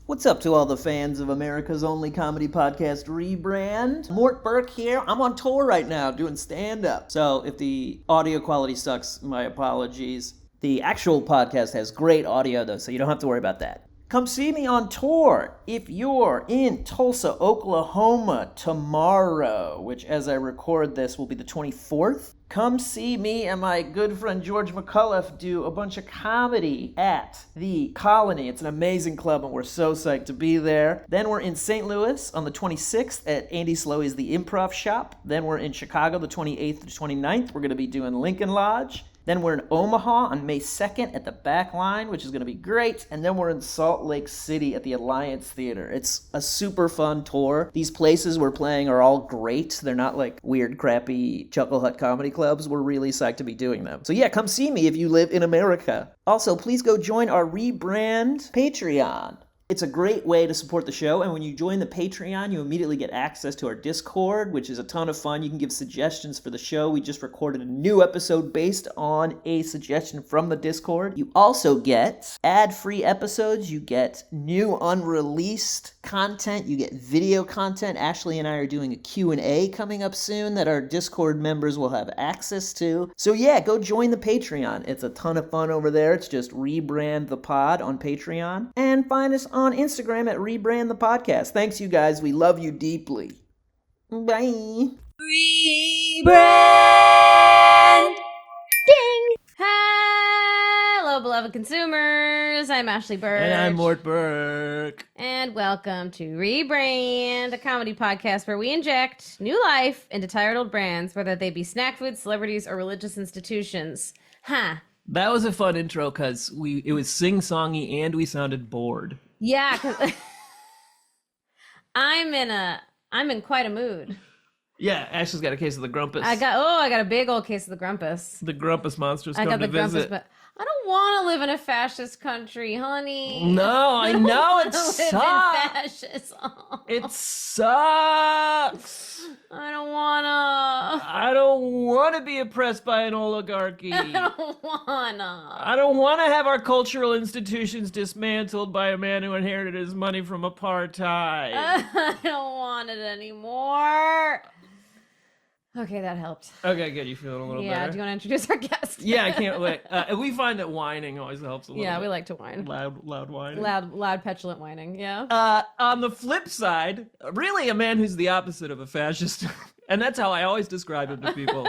What's up to all the fans of America's only comedy podcast, Rebrand? Mort Burke here. I'm on tour right now doing stand-up. So if the audio quality sucks, my apologies. The actual podcast has great audio though, so you don't have to worry about that. Come see me on tour if you're in Tulsa, Oklahoma tomorrow, which as I record this will be the 24th. Come see me and my good friend George McCullough do a bunch of comedy at the Colony. It's an amazing club and we're so psyched to be there. Then we're in St. Louis on the 26th at Andy Sloey's The Improv Shop. Then we're in Chicago the 28th to 29th. We're going to be doing Lincoln Lodge. Then we're in Omaha on May 2nd at the Back Line, which is going to be great. And then we're in Salt Lake City at the Alliance Theater. It's a super fun tour. These places we're playing are all great. They're not like weird, crappy Chuckle Hut comedy clubs. We're really psyched to be doing them. So yeah, come see me if you live in America. Also, please go join our Rebrand Patreon. It's a great way to support the show, and when you join the Patreon, you immediately get access to our Discord, which is a ton of fun. You can give suggestions for the show. We just recorded a new episode based on a suggestion from the Discord. You also get ad-free episodes. You get new unreleased content. You get video content. Ashley and I are doing a Q&A coming up soon that our Discord members will have access to. So yeah, go join the Patreon. It's a ton of fun over there. It's just Rebrand the Pod on Patreon. And find us on Instagram at Rebrand the Podcast. Thanks, you guys. We love you deeply. Bye. Rebrand! Ding! Hello, beloved consumers. I'm Ashley Birch. And I'm Mort Burke. And welcome to Rebrand, a comedy podcast where we inject new life into tired old brands, whether they be snack food, celebrities, or religious institutions. Huh. That was a fun intro because it was sing-songy and we sounded bored. Yeah, because I'm in quite a mood. Yeah, Ashley's got a case of the Grumpus. I got a big old case of the Grumpus. The Grumpus monsters come I got to the visit. Grumpus, but I don't want to live in a fascist country, honey. No, I know it sucks. It sucks. I don't wanna. I don't want to be oppressed by an oligarchy. I don't wanna. I don't want to have our cultural institutions dismantled by a man who inherited his money from apartheid. I don't want it anymore. Okay, that helped. Okay, good. You feeling a little better? Yeah, do you want to introduce our guest? Yeah, I can't wait. We find that whining always helps a little Yeah, bit. we like to whine. Loud whining. Loud, petulant whining, yeah. On the flip side, really a man who's the opposite of a fascist, and that's how I always describe him to people.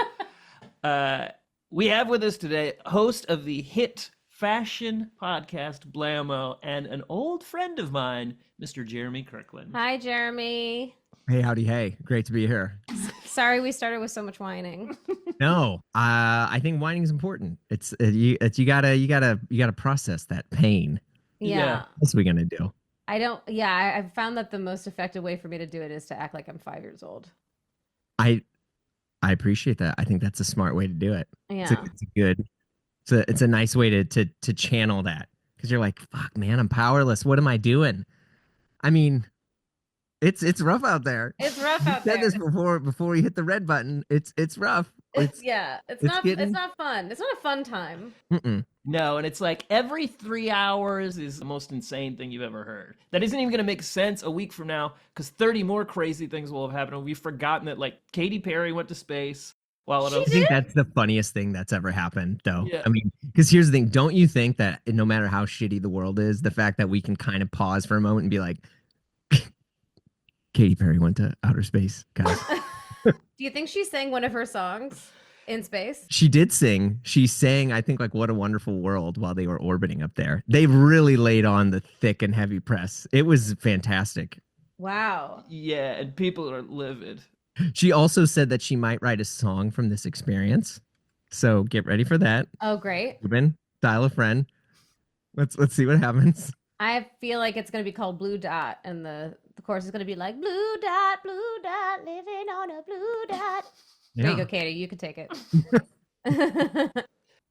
We have with us today host of the hit fashion podcast Blamo and an old friend of mine, Mr. Jeremy Kirkland. Hi, Jeremy. Hey, howdy, hey. Great to be here. Sorry we started with so much whining. No, I think whining is important. You gotta process that pain. Yeah. What's we gonna do? I've found that the most effective way for me to do it is to act like I'm 5 years old. I appreciate that. I think that's a smart way to do it. Yeah. It's a nice way to channel that, because you're like, fuck, man, I'm powerless. What am I doing? I mean, it's rough out there. It's rough out You there. said this before you hit the red button. It's rough. It's not fun. It's not a fun time. Mm-mm. No, and it's like every 3 hours is the most insane thing you've ever heard. That isn't even going to make sense a week from now, because 30 more crazy things will have happened. And we've forgotten that, like, Katy Perry went to space. While I think that's the funniest thing that's ever happened, though. Yeah. I mean, because here's the thing. Don't you think that no matter how shitty the world is, the fact that we can kind of pause for a moment and be like, Katy Perry went to outer space, guys. Do you think she sang one of her songs in space? She did sing. She sang, I think, like What a Wonderful World while they were orbiting up there. They really laid on the thick and heavy press. It was fantastic. Wow. Yeah, and people are livid. She also said that she might write a song from this experience. So get ready for that. Oh, great. Ruben, dial a friend. Let's see what happens. I feel like it's going to be called Blue Dot, and the chorus is going to be like, blue dot, living on a blue dot. There you go, Katie. You can take it.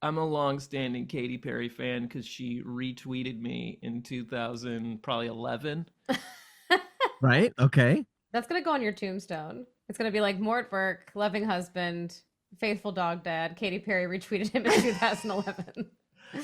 I'm a long-standing Katy Perry fan because she retweeted me in 2011. Right? Okay. That's going to go on your tombstone. It's going to be like Mort Burke, loving husband, faithful dog dad. Katy Perry retweeted him in 2011.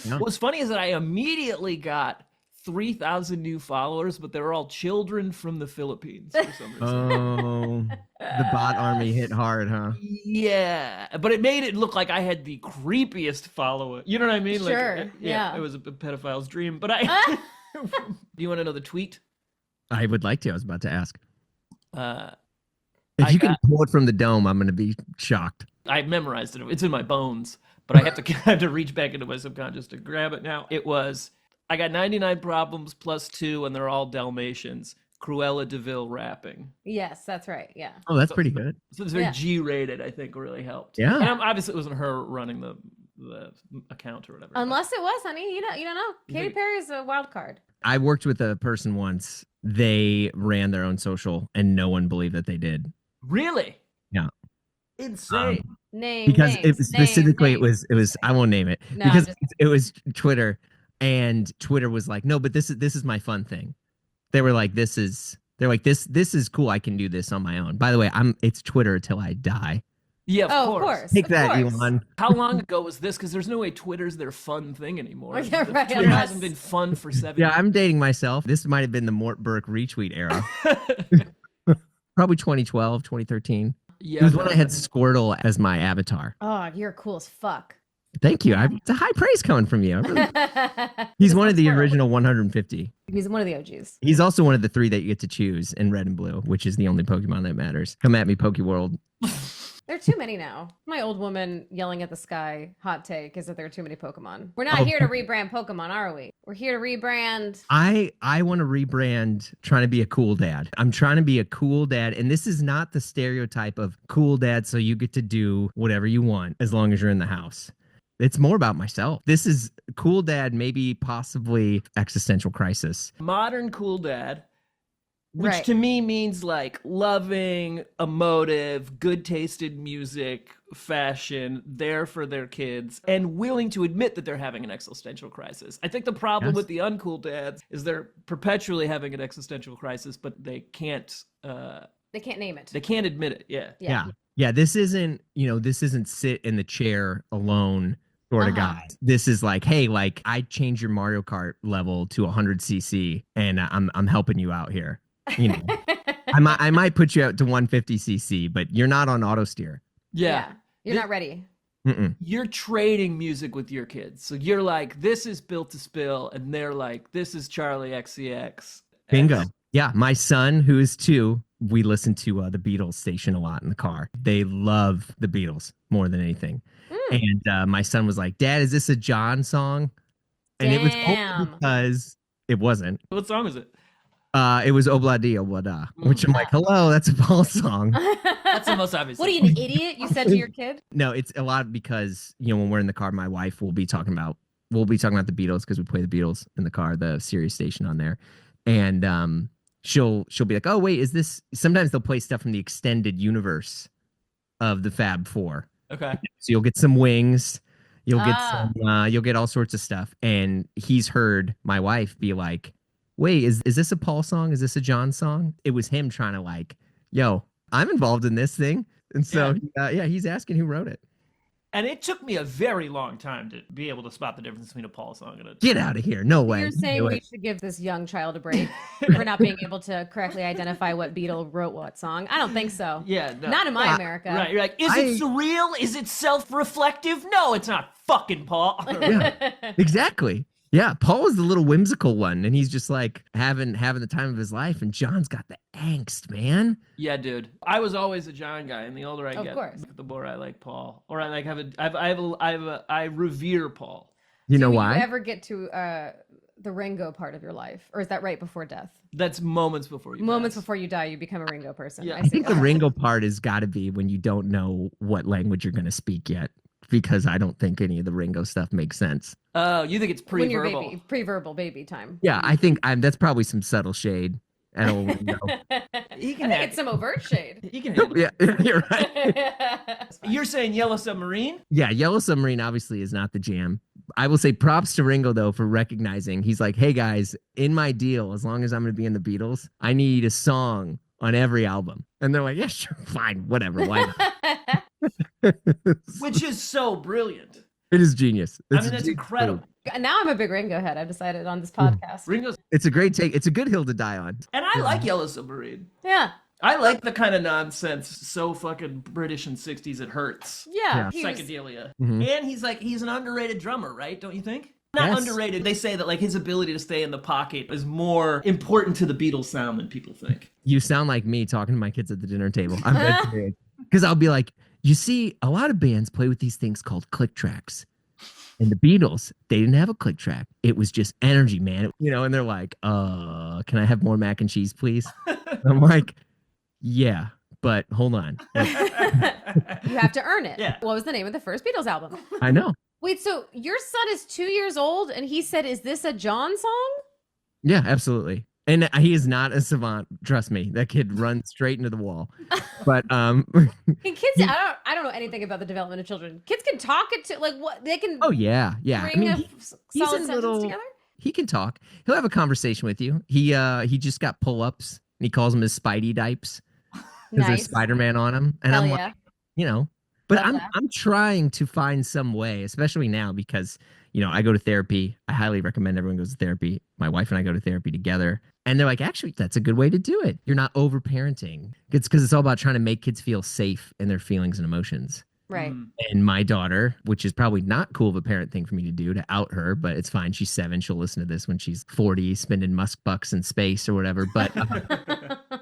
Yeah. What's funny is that I immediately got 3,000 new followers, but they were all children from the Philippines for some reason. Oh, the bot army hit hard, huh? Yeah, but it made it look like I had the creepiest follower. You know what I mean? Sure, Like, yeah. It was a pedophile's dream. But do you want to know the tweet? I would like to. I was about to ask. Uh, If you can pull it from the dome, I'm going to be shocked. I memorized it. It's in my bones, but I have to reach back into my subconscious to grab it now. It was, I got 99 problems plus 2, and they're all Dalmatians. Cruella DeVille rapping. Yes, that's right. Yeah. Oh, that's pretty good. So it's very G-rated, I think, really helped. Yeah. And obviously it wasn't her running the account or whatever. Unless it was, honey. You don't know. Katy Perry is a wild card. I worked with a person once. They ran their own social, and no one believed that they did. Really? Yeah. Insane. Because it was I won't name it No, because it was Twitter, and Twitter was like, no, but this is my fun thing. They were like, this is cool. I can do this on my own. By the way, it's Twitter till I die. Yeah, of course. Take that, Elon. How long ago was this? Because there's no way Twitter's their fun thing anymore. Yeah, right. Twitter hasn't been fun for 7 years. Yeah, I'm dating myself. This might have been the Mort Burke retweet era. Probably 2012, 2013. Yeah, it was when I had Squirtle as my avatar. Oh, you're cool as fuck. Thank you. It's a high praise coming from you. He's one of the original 150. He's one of the OGs. He's also one of the 3 that you get to choose in Red and Blue, which is the only Pokemon that matters. Come at me, Pokeworld. There are too many now. My old woman yelling at the sky hot take is that there are too many Pokemon. We're not here to rebrand Pokemon, are we? We're here to rebrand. I want to rebrand trying to be a cool dad. I'm trying to be a cool dad. And this is not the stereotype of cool dad, so you get to do whatever you want as long as you're in the house. It's more about myself. This is cool dad, maybe possibly existential crisis. Modern cool dad, which to me means like loving, emotive, good-tasted music, fashion, there for their kids, and willing to admit that they're having an existential crisis. I think the problem with the uncool dads is they're perpetually having an existential crisis, but they can't name it. They can't admit it. Yeah. This isn't sit in the chair alone sort of guy. This is like, hey, like I changed your Mario Kart level to 100cc and I'm helping you out here. You know, I might put you out to 150cc, but you're not on auto steer. Yeah. You're not ready. Mm-mm. You're trading music with your kids. So you're like, this is Built to Spill, and they're like, this is Charlie XCX. Bingo. Yeah, my son, who is 2, we listen to the Beatles station a lot in the car. They love the Beatles more than anything. And my son was like, Dad, is this a John song? And it was only because it wasn't. What song is it? It was Obladi Oblada, which I'm like, hello, that's a Paul song. That's the most obvious. What are you, an idiot? You said to your kid? No, it's a lot because, when we're in the car, my wife will be talking about the Beatles because we play the Beatles in the car, the Sirius station on there. And she'll be like, oh, wait, is this? Sometimes they'll play stuff from the extended universe of the Fab Four. Okay. So you'll get some Wings. You'll get all sorts of stuff. And he's heard my wife be like, wait, is this a Paul song? Is this a John song? It was him trying to like, yo, I'm involved in this thing. And so, he's asking who wrote it. And it took me a very long time to be able to spot the difference between a Paul song and a... Get out of here. No way. You're saying we should give this young child a break for not being able to correctly identify what Beatle wrote what song? I don't think so. Yeah. No. Not in my America. Right. You're like, is it surreal? Is it self-reflective? No, it's not fucking Paul. Yeah, exactly. Yeah, Paul was the little whimsical one, and he's just like having the time of his life, and John's got the angst, man. Yeah, dude. I was always a John guy, and the older I get, the more I like Paul. Or I revere Paul. You know why? Do you ever get to the Ringo part of your life, or is that right before death? That's moments before you. Before you die, you become a Ringo person. Yeah. I I think the Ringo part has got to be when you don't know what language you're going to speak yet. Because I don't think any of the Ringo stuff makes sense. Oh, you think it's pre-verbal? When you're pre-verbal baby time. Yeah, I think that's probably some subtle shade at old Ringo. I think it's some overt shade. He can. Yeah, you're right. You're saying Yellow Submarine? Yeah, Yellow Submarine obviously is not the jam. I will say props to Ringo though for recognizing. He's like, hey guys, in my deal, as long as I'm going to be in the Beatles, I need a song on every album. And they're like, yeah, sure, fine, whatever, why not? Which is so brilliant. It is genius. That's incredible. Now I'm a big Ringo head. I've decided on this podcast. Ringo's, It's a great take. It's a good hill to die on. and I like Yellow Submarine. Yeah. I like the kind of nonsense, so fucking British and 60s it hurts. Yeah. He was- Psychedelia. Mhm. And he's an underrated drummer, right? Don't you think? Not Yes. underrated. They say that like his ability to stay in the pocket is more important to the Beatles sound than people think. You sound like me talking to my kids at the dinner table. I'm dead because I'll be like, you see, a lot of bands play with these things called click tracks. And the Beatles, they didn't have a click track. It was just energy, man. And they're like, can I have more mac and cheese, please? And I'm like, yeah, but hold on. You have to earn it. Yeah. What was the name of the first Beatles album? I know. Wait, so your son is 2 years old and he said, is this a John song? Yeah, absolutely. And he is not a savant. Trust me, that kid runs straight into the wall. But And kids, I don't know anything about the development of children. Kids can talk it to like what they can. oh yeah. I Bring mean, a he's solid a sentence little- together. he can talk. He'll have a conversation with you. He just got pull-ups and he calls them his Spidey dipes because there's Nice. Spider-Man on them. And Hell I'm yeah. like, but Love I'm that. I'm trying to find some way, especially now because I go to therapy. I highly recommend everyone goes to therapy. My wife and I go to therapy together. And they're like, actually, that's a good way to do it. You're not over-parenting. It's because it's all about trying to make kids feel safe in their feelings and emotions. Right. And my daughter, which is probably not cool of a parent thing for me to do, to out her, but it's fine. She's 7. She'll listen to this when she's 40, spending musk bucks in space or whatever. But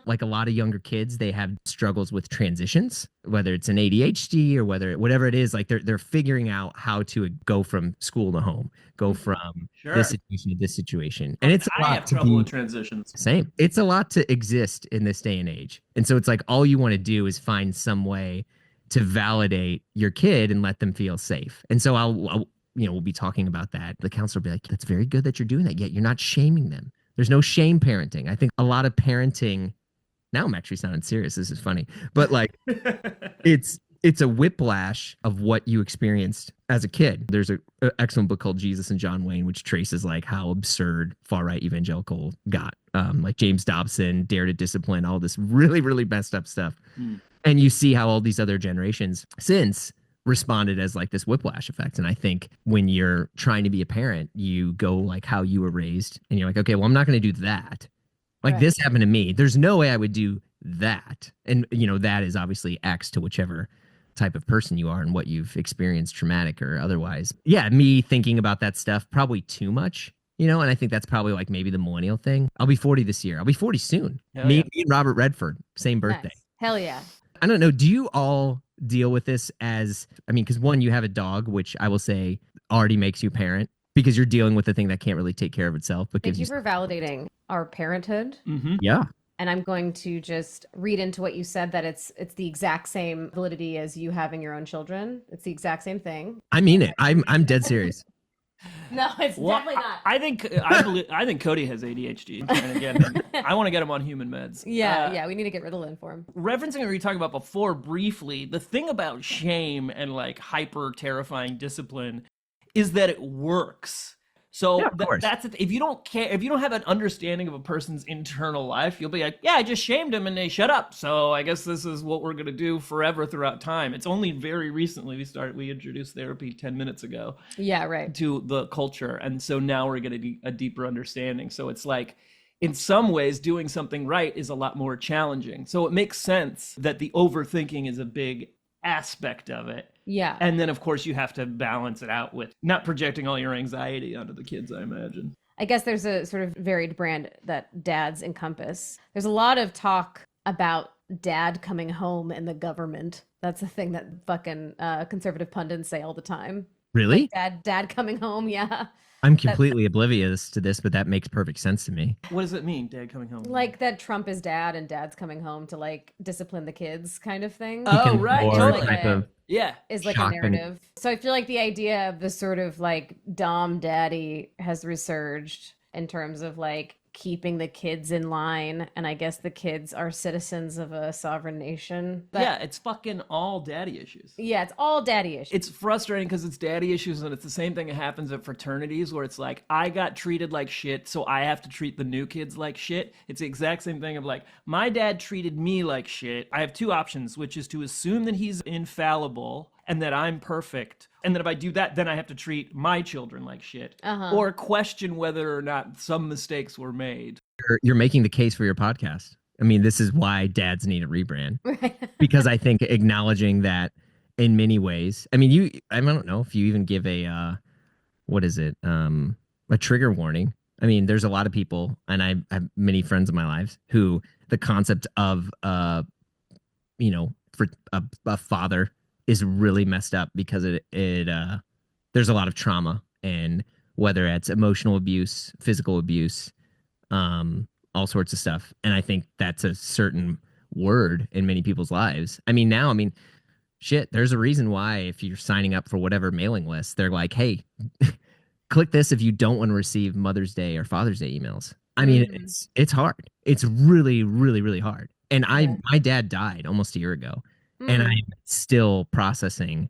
like a lot of younger kids, they have struggles with transitions, whether it's an ADHD or whatever it is. Like they're figuring out how to go from school to home, go from Sure. this situation to this situation. And it's a I lot have to trouble be- with transitions. Same. It's a lot to exist in this day and age. And so it's like all you want to do is find some way to validate your kid and let them feel safe. And so I'll we'll be talking about that. The counselor will be like, that's very good that you're doing that, yet you're not shaming them. There's no shame parenting. I think a lot of parenting, now I'm actually sounding serious. This is funny, but like it's a whiplash of what you experienced as a kid. There's an excellent book called Jesus and John Wayne, which traces like how absurd far-right evangelical got. Like James Dobson, Dare to Discipline, all this really, really messed up stuff. And you see how all these other generations since responded as like this whiplash effect. And I think when you're trying to be a parent, you go like how you were raised and you're like, okay, well, I'm not going to do that. Like Right. this happened to me. There's no way I would do that. And, that is obviously X to whichever type of person you are and what you've experienced, traumatic or otherwise. Yeah, me thinking about that stuff probably too much. And I think that's probably like maybe the millennial thing. I'll be 40 this year. I'll be 40 soon. Hell Me yeah. and Robert Redford, same birthday. Nice. Hell yeah. I don't know. Do you all deal with this because one, you have a dog, which I will say already makes you a parent because you're dealing with a thing that can't really take care of itself, but Thank gives you for validating our parenthood. Mm-hmm. yeah. And I'm going to just read into what you said that it's the exact same validity as you having your own children. It's the exact same thing. I mean it. I'm dead serious. No, it's definitely not. I think Cody has ADHD. I'm trying to get him. I want to get him on human meds. Yeah, we need to get Ritalin for him. Referencing what we were talking about before briefly, the thing about shame and like hyper terrifying discipline is that it works. So Yeah, of course. that's it. If you don't care, if you don't have an understanding of a person's internal life, you'll be like, yeah, I just shamed him and they shut up. So I guess this is what we're going to do forever throughout time. It's only very recently we introduced therapy 10 minutes ago Yeah, right. to the culture. And so now we're getting a deeper understanding. So it's like, in some ways, doing something right is a lot more challenging. So it makes sense that the overthinking is a big aspect of it. Yeah. And then, of course, you have to balance it out with not projecting all your anxiety onto the kids, I imagine. I guess there's a sort of varied brand that dads encompass. There's a lot of talk about dad coming home and the government. That's a thing that fucking conservative pundits say all the time. Really? Dad coming home, yeah. I'm completely oblivious to this, but that makes perfect sense to me. What does it mean, Dad coming home? Like that Trump is dad and dad's coming home to like discipline the kids kind of thing. Oh, Beacon right, Board totally. type of Yeah. Is like shock a and- narrative. So I feel like the idea of the sort of like Dom Daddy has resurged in terms of like keeping the kids in line. And I guess the kids are citizens of a sovereign nation. But Yeah, it's fucking all daddy issues. yeah, it's all daddy issues. It's frustrating because it's daddy issues, and it's the same thing that happens at fraternities where it's like, I got treated like shit, so I have to treat the new kids like shit. It's the exact same thing of like, my dad treated me like shit. I have two options, which is to assume that he's infallible and that I'm perfect, and that if I do that, then I have to treat my children like shit, or question whether or not some mistakes were made. You're making the case for your podcast. I mean, this is why dads need a rebrand. Because I think acknowledging that in many ways, I mean, I don't know if you even give a a trigger warning. I mean, there's a lot of people, and I have many friends in my lives who the concept of for a father is really messed up because there's a lot of trauma, and whether it's emotional abuse, physical abuse, all sorts of stuff. And I think that's a certain word in many people's lives. I mean, shit, there's a reason why if you're signing up for whatever mailing list, they're like, hey, click this if you don't want to receive Mother's Day or Father's Day emails. I mean, it's hard. It's really, really, really hard. And my dad died almost a year ago, and I'm still processing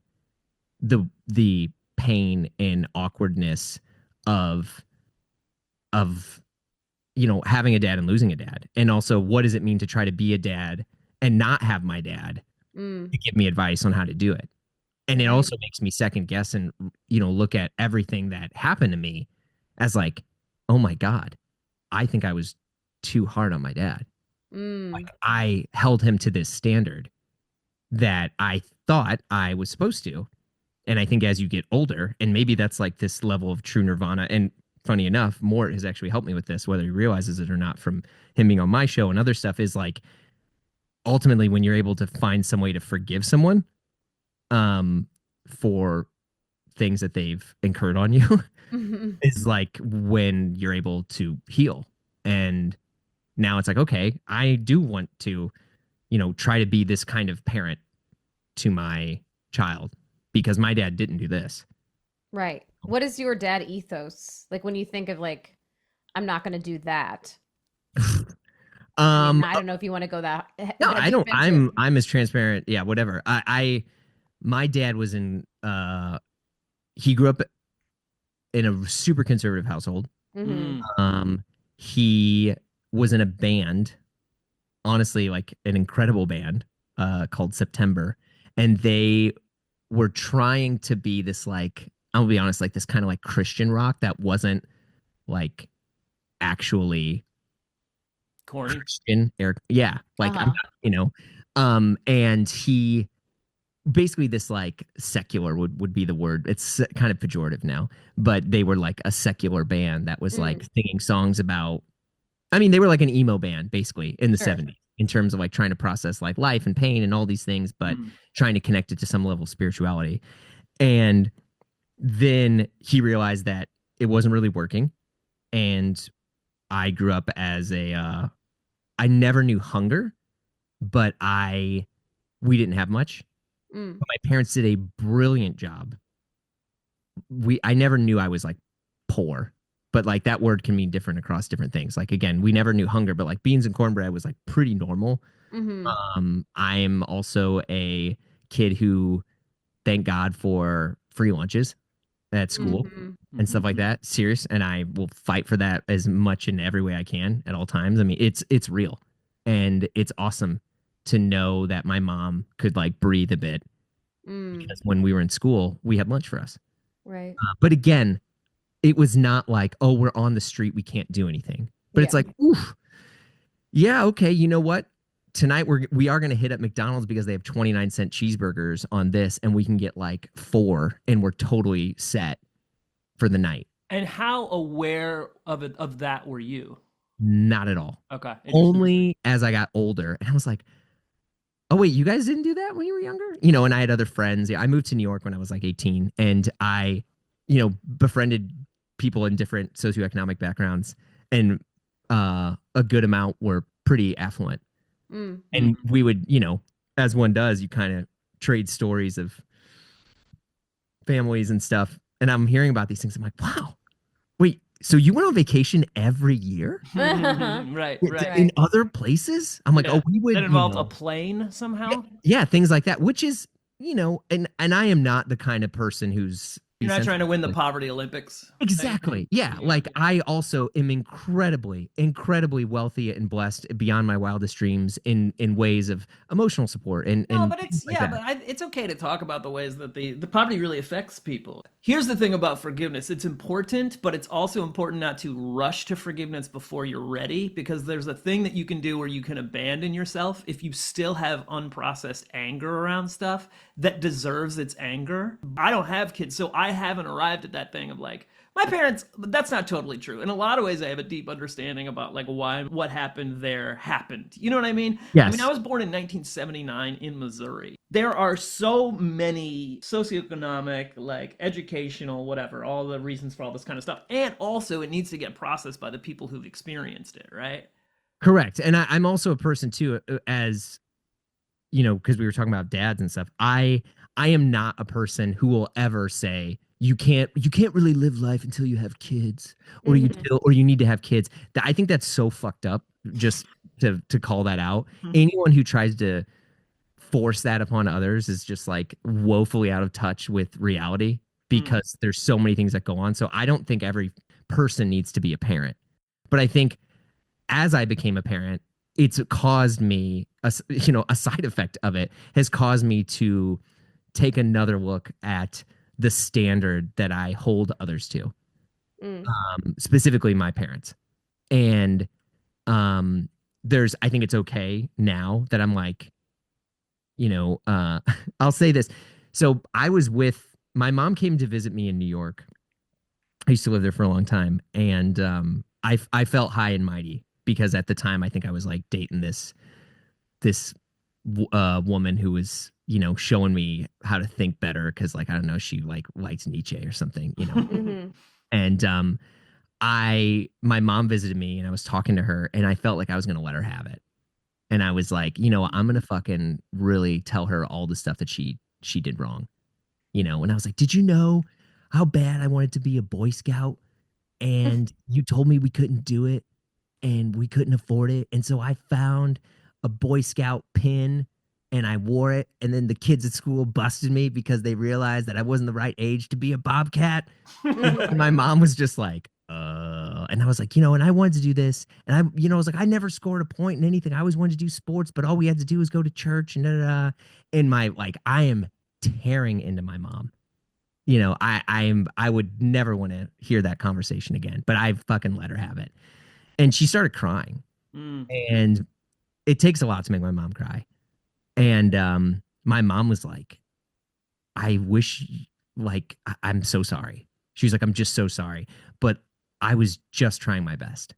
the pain and awkwardness of having a dad and losing a dad, and also what does it mean to try to be a dad and not have my dad to give me advice on how to do it. And it also makes me second guess and look at everything that happened to me as like, oh my God, I think I was too hard on my dad. Like I held him to this standard that I thought I was supposed to. And I think as you get older, and maybe that's like this level of true nirvana. And funny enough, Mort has actually helped me with this, whether he realizes it or not, from him being on my show and other stuff, is like ultimately when you're able to find some way to forgive someone for things that they've incurred on you is like when you're able to heal. And now it's like, okay, I do want to, try to be this kind of parent to my child because my dad didn't do this. Right. What is your dad ethos? Like when you think of like, I'm not going to do that. I don't know if you want to go that. No, I don't. I'm as transparent. Yeah, whatever. My dad was he grew up in a super conservative household. He was in a band, honestly, like an incredible band called September. And they were trying to be this, like, I'll be honest, like this kind of like Christian rock that wasn't like actually corny. Christian. Yeah. Like, and he basically this like secular would be the word. It's kind of pejorative now, but they were like a secular band that was like singing songs about, I mean, they were like an emo band basically in the 70s in terms of like trying to process like life and pain and all these things, but trying to connect it to some level of spirituality. And then he realized that it wasn't really working. And I grew up as I never knew hunger, but we didn't have much. But my parents did a brilliant job. I never knew I was like poor, but like that word can mean different across different things. Like, again, we never knew hunger, but like beans and cornbread was like pretty normal. I'm also a kid who, thank God for free lunches at school and stuff like that. Serious. And I will fight for that as much in every way I can at all times. I mean, it's real. And it's awesome to know that my mom could like breathe a bit because when we were in school, we had lunch for us. Right. But again, it was not like, oh, we're on the street, we can't do anything. But it's like, oof, yeah, okay, you know what? Tonight we are going to hit up McDonald's because they have 29-cent cheeseburgers on this, and we can get like 4, and we're totally set for the night. And how aware of that were you? Not at all. Okay. Only as I got older, and I was like, oh wait, you guys didn't do that when you were younger? And I had other friends. I moved to New York when I was like 18, and I, befriended people in different socioeconomic backgrounds, and a good amount were pretty affluent. And we would, as one does, you kind of trade stories of families and stuff. And I'm hearing about these things. I'm like, wow, wait, so you went on vacation every year? Right. In other places? I'm like, oh, we would. That involved a plane somehow? Yeah, things like that, which is, and I am not the kind of person who's You're not trying to win the sensitive. poverty Olympics. Exactly. Yeah. Like I also am incredibly, incredibly wealthy and blessed beyond my wildest dreams in ways of emotional support and No, but things it's like yeah, that. but it's okay to talk about the ways that the poverty really affects people. Here's the thing about forgiveness. It's important, but it's also important not to rush to forgiveness before you're ready, because there's a thing that you can do where you can abandon yourself if you still have unprocessed anger around stuff that deserves its anger. I don't have kids, so I haven't arrived at that thing of like, my parents, that's not totally true. In a lot of ways, I have a deep understanding about like why what happened there happened. You know what I mean? I mean, Yes. I was born in 1979 in Missouri. There are so many socioeconomic, like educational, whatever, all the reasons for all this kind of stuff. And also it needs to get processed by the people who've experienced it, right? Correct. And I'm also a person too, as you know, because we were talking about dads and stuff. I am not a person who will ever say you can't really live life until you have kids, or you need to have kids. I think that's so fucked up just to call that out. Anyone who tries to force that upon others is just like woefully out of touch with reality, because there's so many things that go on. So I don't think every person needs to be a parent. But I think as I became a parent, it's caused me a side effect of it has caused me to take another look at the standard that I hold others to, specifically my parents. And I think it's okay now that I'm like, I'll say this. So my mom came to visit me in New York. I used to live there for a long time. And I felt high and mighty because at the time I think I was like dating this woman who was, showing me how to think better. Cause like, I don't know, she like liked Nietzsche or something, And my mom visited me and I was talking to her and I felt like I was going to let her have it. And I was like, I'm going to fucking really tell her all the stuff that she did wrong, and I was like, did you know how bad I wanted to be a Boy Scout? And you told me we couldn't do it and we couldn't afford it. And so I found a Boy Scout pin and I wore it. And then the kids at school busted me because they realized that I wasn't the right age to be a Bobcat. And my mom was just like, and I was like, and I wanted to do this. And I was like, I never scored a point in anything. I always wanted to do sports, but all we had to do was go to church and da, da, da. And I am tearing into my mom. I would never want to hear that conversation again, but I fucking let her have it. And she started crying. And it takes a lot to make my mom cry. And my mom was like, I wish, like, I'm so sorry. She was like, I'm just so sorry. But I was just trying my best.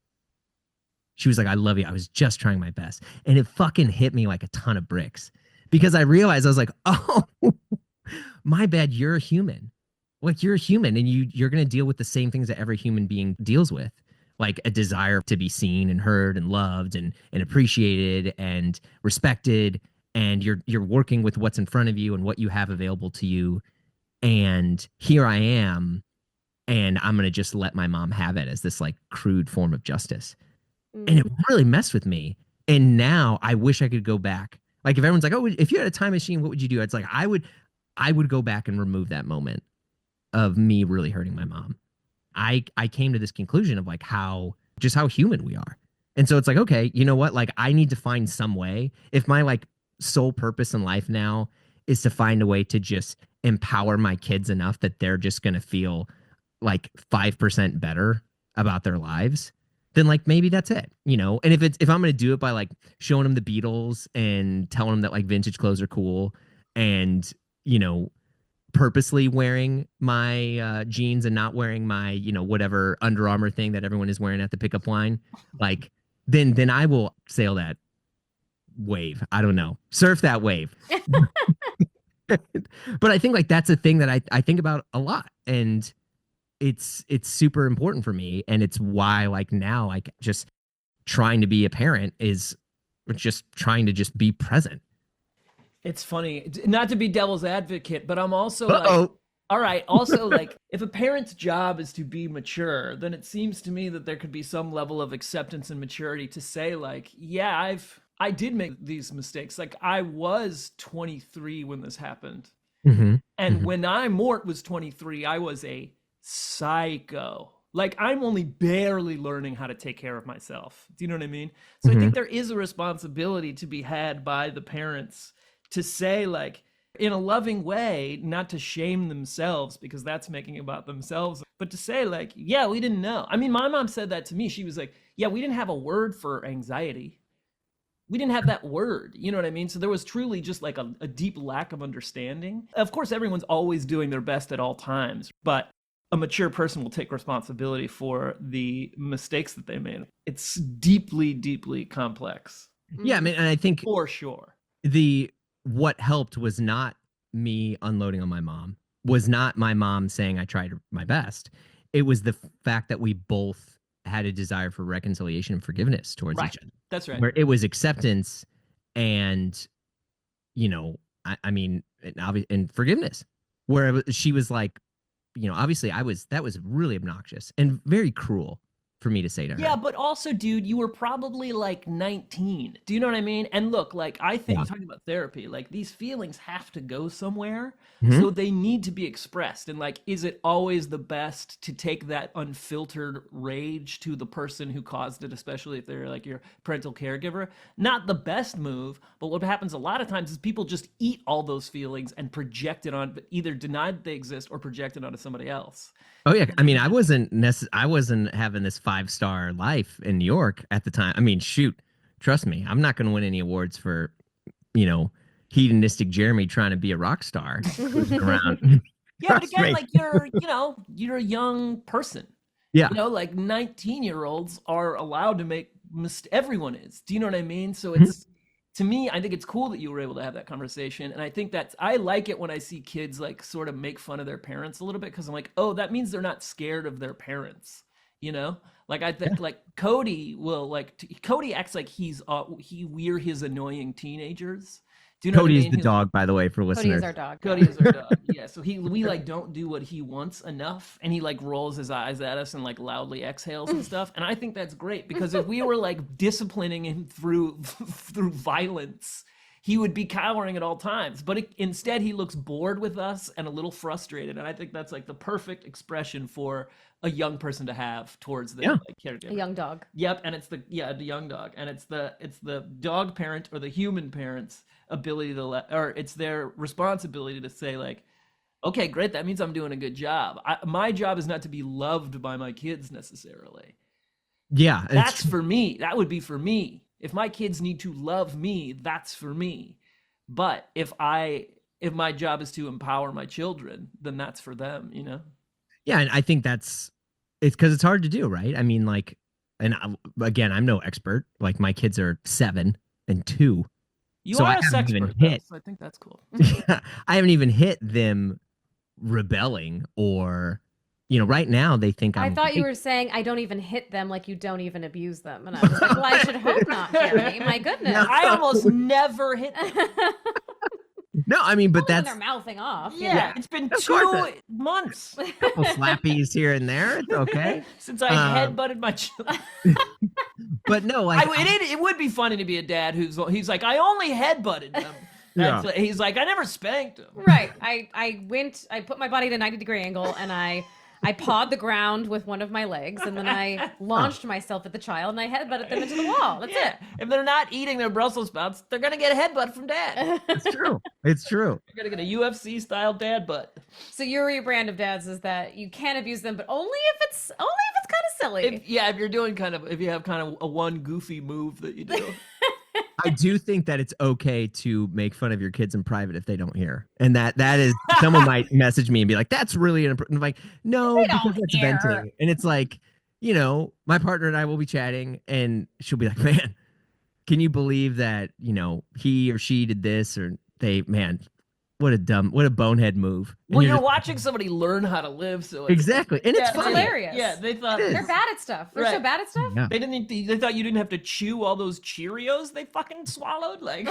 She was like, I love you. I was just trying my best. And it fucking hit me like a ton of bricks because I realized I was like, oh, my bad. You're a human. Like, you're a human and you're going to deal with the same things that every human being deals with, like a desire to be seen and heard and loved and appreciated and respected. And you're working with what's in front of you and what you have available to you. And here I am. And I'm going to just let my mom have it as this like crude form of justice. And it really messed with me. And now I wish I could go back. Like if everyone's like, oh, if you had a time machine, what would you do? It's like, I would go back and remove that moment of me really hurting my mom. I came to this conclusion of like how human we are. And so it's like, okay, you know what? Like I need to find some way. If my like sole purpose in life now is to find a way to just empower my kids enough that they're just going to feel like 5% better about their lives, then like maybe that's it, And if I'm gonna do it by like showing them the Beatles and telling them that like vintage clothes are cool, and purposely wearing my jeans and not wearing my whatever Under Armour thing that everyone is wearing at the pickup line, like then I will sail that wave. I don't know, surf that wave. But I think like that's a thing that I think about a lot, and it's super important for me. And it's why like now like just trying to be a parent is just trying to just be present. It's funny, not to be devil's advocate, but I'm also like, all right, also like if a parent's job is to be mature, then it seems to me that there could be some level of acceptance and maturity to say like, yeah, I did make these mistakes. Like I was 23 when this happened. And when Mort was 23, I was a psycho. Like, I'm only barely learning how to take care of myself. Do you know what I mean? So I think there is a responsibility to be had by the parents to say, like, in a loving way, not to shame themselves because that's making it about themselves, but to say, like, yeah, we didn't know. I mean, my mom said that to me. She was like, yeah, we didn't have a word for anxiety. We didn't have that word. You know what I mean? So there was truly just like a deep lack of understanding. Of course, everyone's always doing their best at all times, but a mature person will take responsibility for the mistakes that they made. It's deeply, deeply complex. Yeah, I mean, and I think for sure. What helped was not me unloading on my mom, was not my mom saying I tried my best. It was the fact that we both had a desire for reconciliation and forgiveness towards each other. That's right. Where it was acceptance and, you know, I mean, and forgiveness. Where she was like, you know, obviously that was really obnoxious and very cruel for me to say to her. Yeah, but also, dude, you were probably like 19. Do you know what I mean? And look, like, I think talking about therapy, like, these feelings have to go somewhere. So they need to be expressed. And like, is it always the best to take that unfiltered rage to the person who caused it, especially if they're like your parental caregiver? Not the best move, but what happens a lot of times is people just eat all those feelings and project it on, either deny that they exist or project it onto somebody else. Oh yeah, I mean, I wasn't having this 5-star life in New York at the time. I mean, shoot, trust me, I'm not going to win any awards for, you know, hedonistic Jeremy trying to be a rock star around. Yeah, but again, like, you're a young person. Yeah, you know, like 19-year-olds are allowed to make everyone is. Do you know what I mean? So it's. To me, I think it's cool that you were able to have that conversation. And I think I like it when I see kids like sort of make fun of their parents a little bit, because I'm like, oh, that means they're not scared of their parents, you know? Like, I think like Cody will Cody acts like we're his annoying teenagers. Do you know Cody what I mean? is the dog, by the way, for listeners. Cody is our dog. Cody is our dog. Yeah. So we like don't do what he wants enough, and he like rolls his eyes at us and like loudly exhales and stuff. And I think that's great, because if we were like disciplining him through violence, he would be cowering at all times. But instead, he looks bored with us and a little frustrated. And I think that's like the perfect expression for a young person to have towards the like, caregiver. A young dog. Yep, and it's the young dog, and it's the dog parent or the human parent's ability to or it's their responsibility to say, like, okay, great, that means I'm doing a good job. My job is not to be loved by my kids necessarily. Yeah, that's for me. That would be for me. If my kids need to love me, that's for me. But if my job is to empower my children, then that's for them, you know? Yeah, and I think it's because it's hard to do, right? I mean, like, and again, I'm no expert. Like, my kids are 7 and 2. You so are a sex expert, so I think that's cool. I haven't even hit them rebelling or, you know, right now they think I thought you were saying I don't even hit them, like you don't even abuse them. And I was like, well, I should hope not, Jeremy. My goodness. No. I almost never hit them. No, I mean, but they're mouthing off. Yeah, it's been 2 months. A couple slappies here and there. It's okay. Since I headbutted my children. But no, like, it would be funny to be a dad he's like, I only headbutted them. Yeah. He's like, I never spanked them. Right. I put my body at a 90-degree angle, and I pawed the ground with one of my legs, and then I launched myself at the child, and I headbutted them into the wall. That's it. If they're not eating their Brussels sprouts, they're going to get a headbutt from dad. It's true. It's true. You're going to get a UFC-style dad butt. So your rebrand of dads is that you can abuse them, but only if it's kind of silly. If you have kind of a one goofy move that you do. I do think that it's okay to make fun of your kids in private if they don't hear. And that is, someone might message me and be like, that's really inappropriate. I'm like, no, because it's venting. And it's like, you know, my partner and I will be chatting and she'll be like, man, can you believe that, you know, he or she did this, or what a bonehead move. And well, you're watching somebody learn how to live, so exactly, and it's funny. Hilarious. Yeah, they thought they're bad at stuff. They're so bad at stuff. Yeah. They thought you didn't have to chew all those Cheerios they fucking swallowed. Like,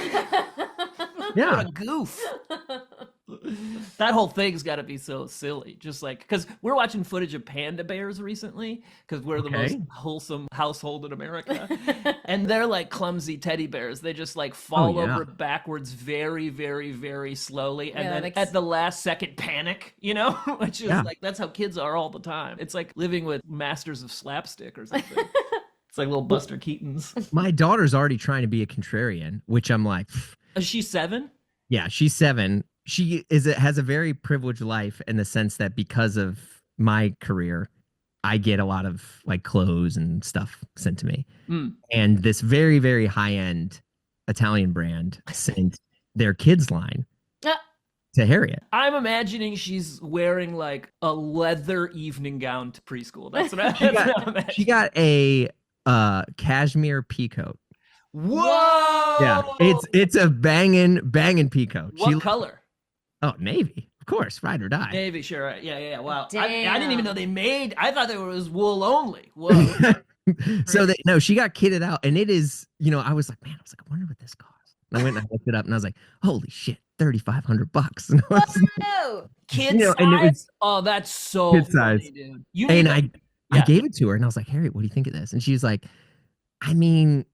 yeah, what a goof. That whole thing's got to be so silly. Just like, because we're watching footage of panda bears recently, because we're the most wholesome household in America. And they're like clumsy teddy bears. They just like fall over backwards very, very, very slowly. And then at the last second panic, you know, which is like, that's how kids are all the time. It's like living with masters of slapstick or something. It's like little Buster Keatons. My daughter's already trying to be a contrarian, which I'm like, is she 7? Yeah, she's 7. She has a very privileged life in the sense that because of my career, I get a lot of like clothes and stuff sent to me. And this very, very high-end Italian brand sent their kids line to Harriet. I'm imagining she's wearing like a leather evening gown to preschool. That's what I'm imagining. She got a cashmere peacoat. Whoa! Yeah, it's a banging peacoat. What color? Oh, navy, of course, ride or die. Navy, sure. Yeah. Wow. I Damn. didn't even know they made. I thought there was wool only. Whoa. So she got kitted out, and it is. You know, I was like, I wonder what this costs. And I went and I looked it up, and I was like, holy shit, $3,500. And I was Oh, kid you know, size. and it was oh, that's so kid funny, size. dude. I gave it to her, and I was like, Harriet, what do you think of this? And she was like, I mean,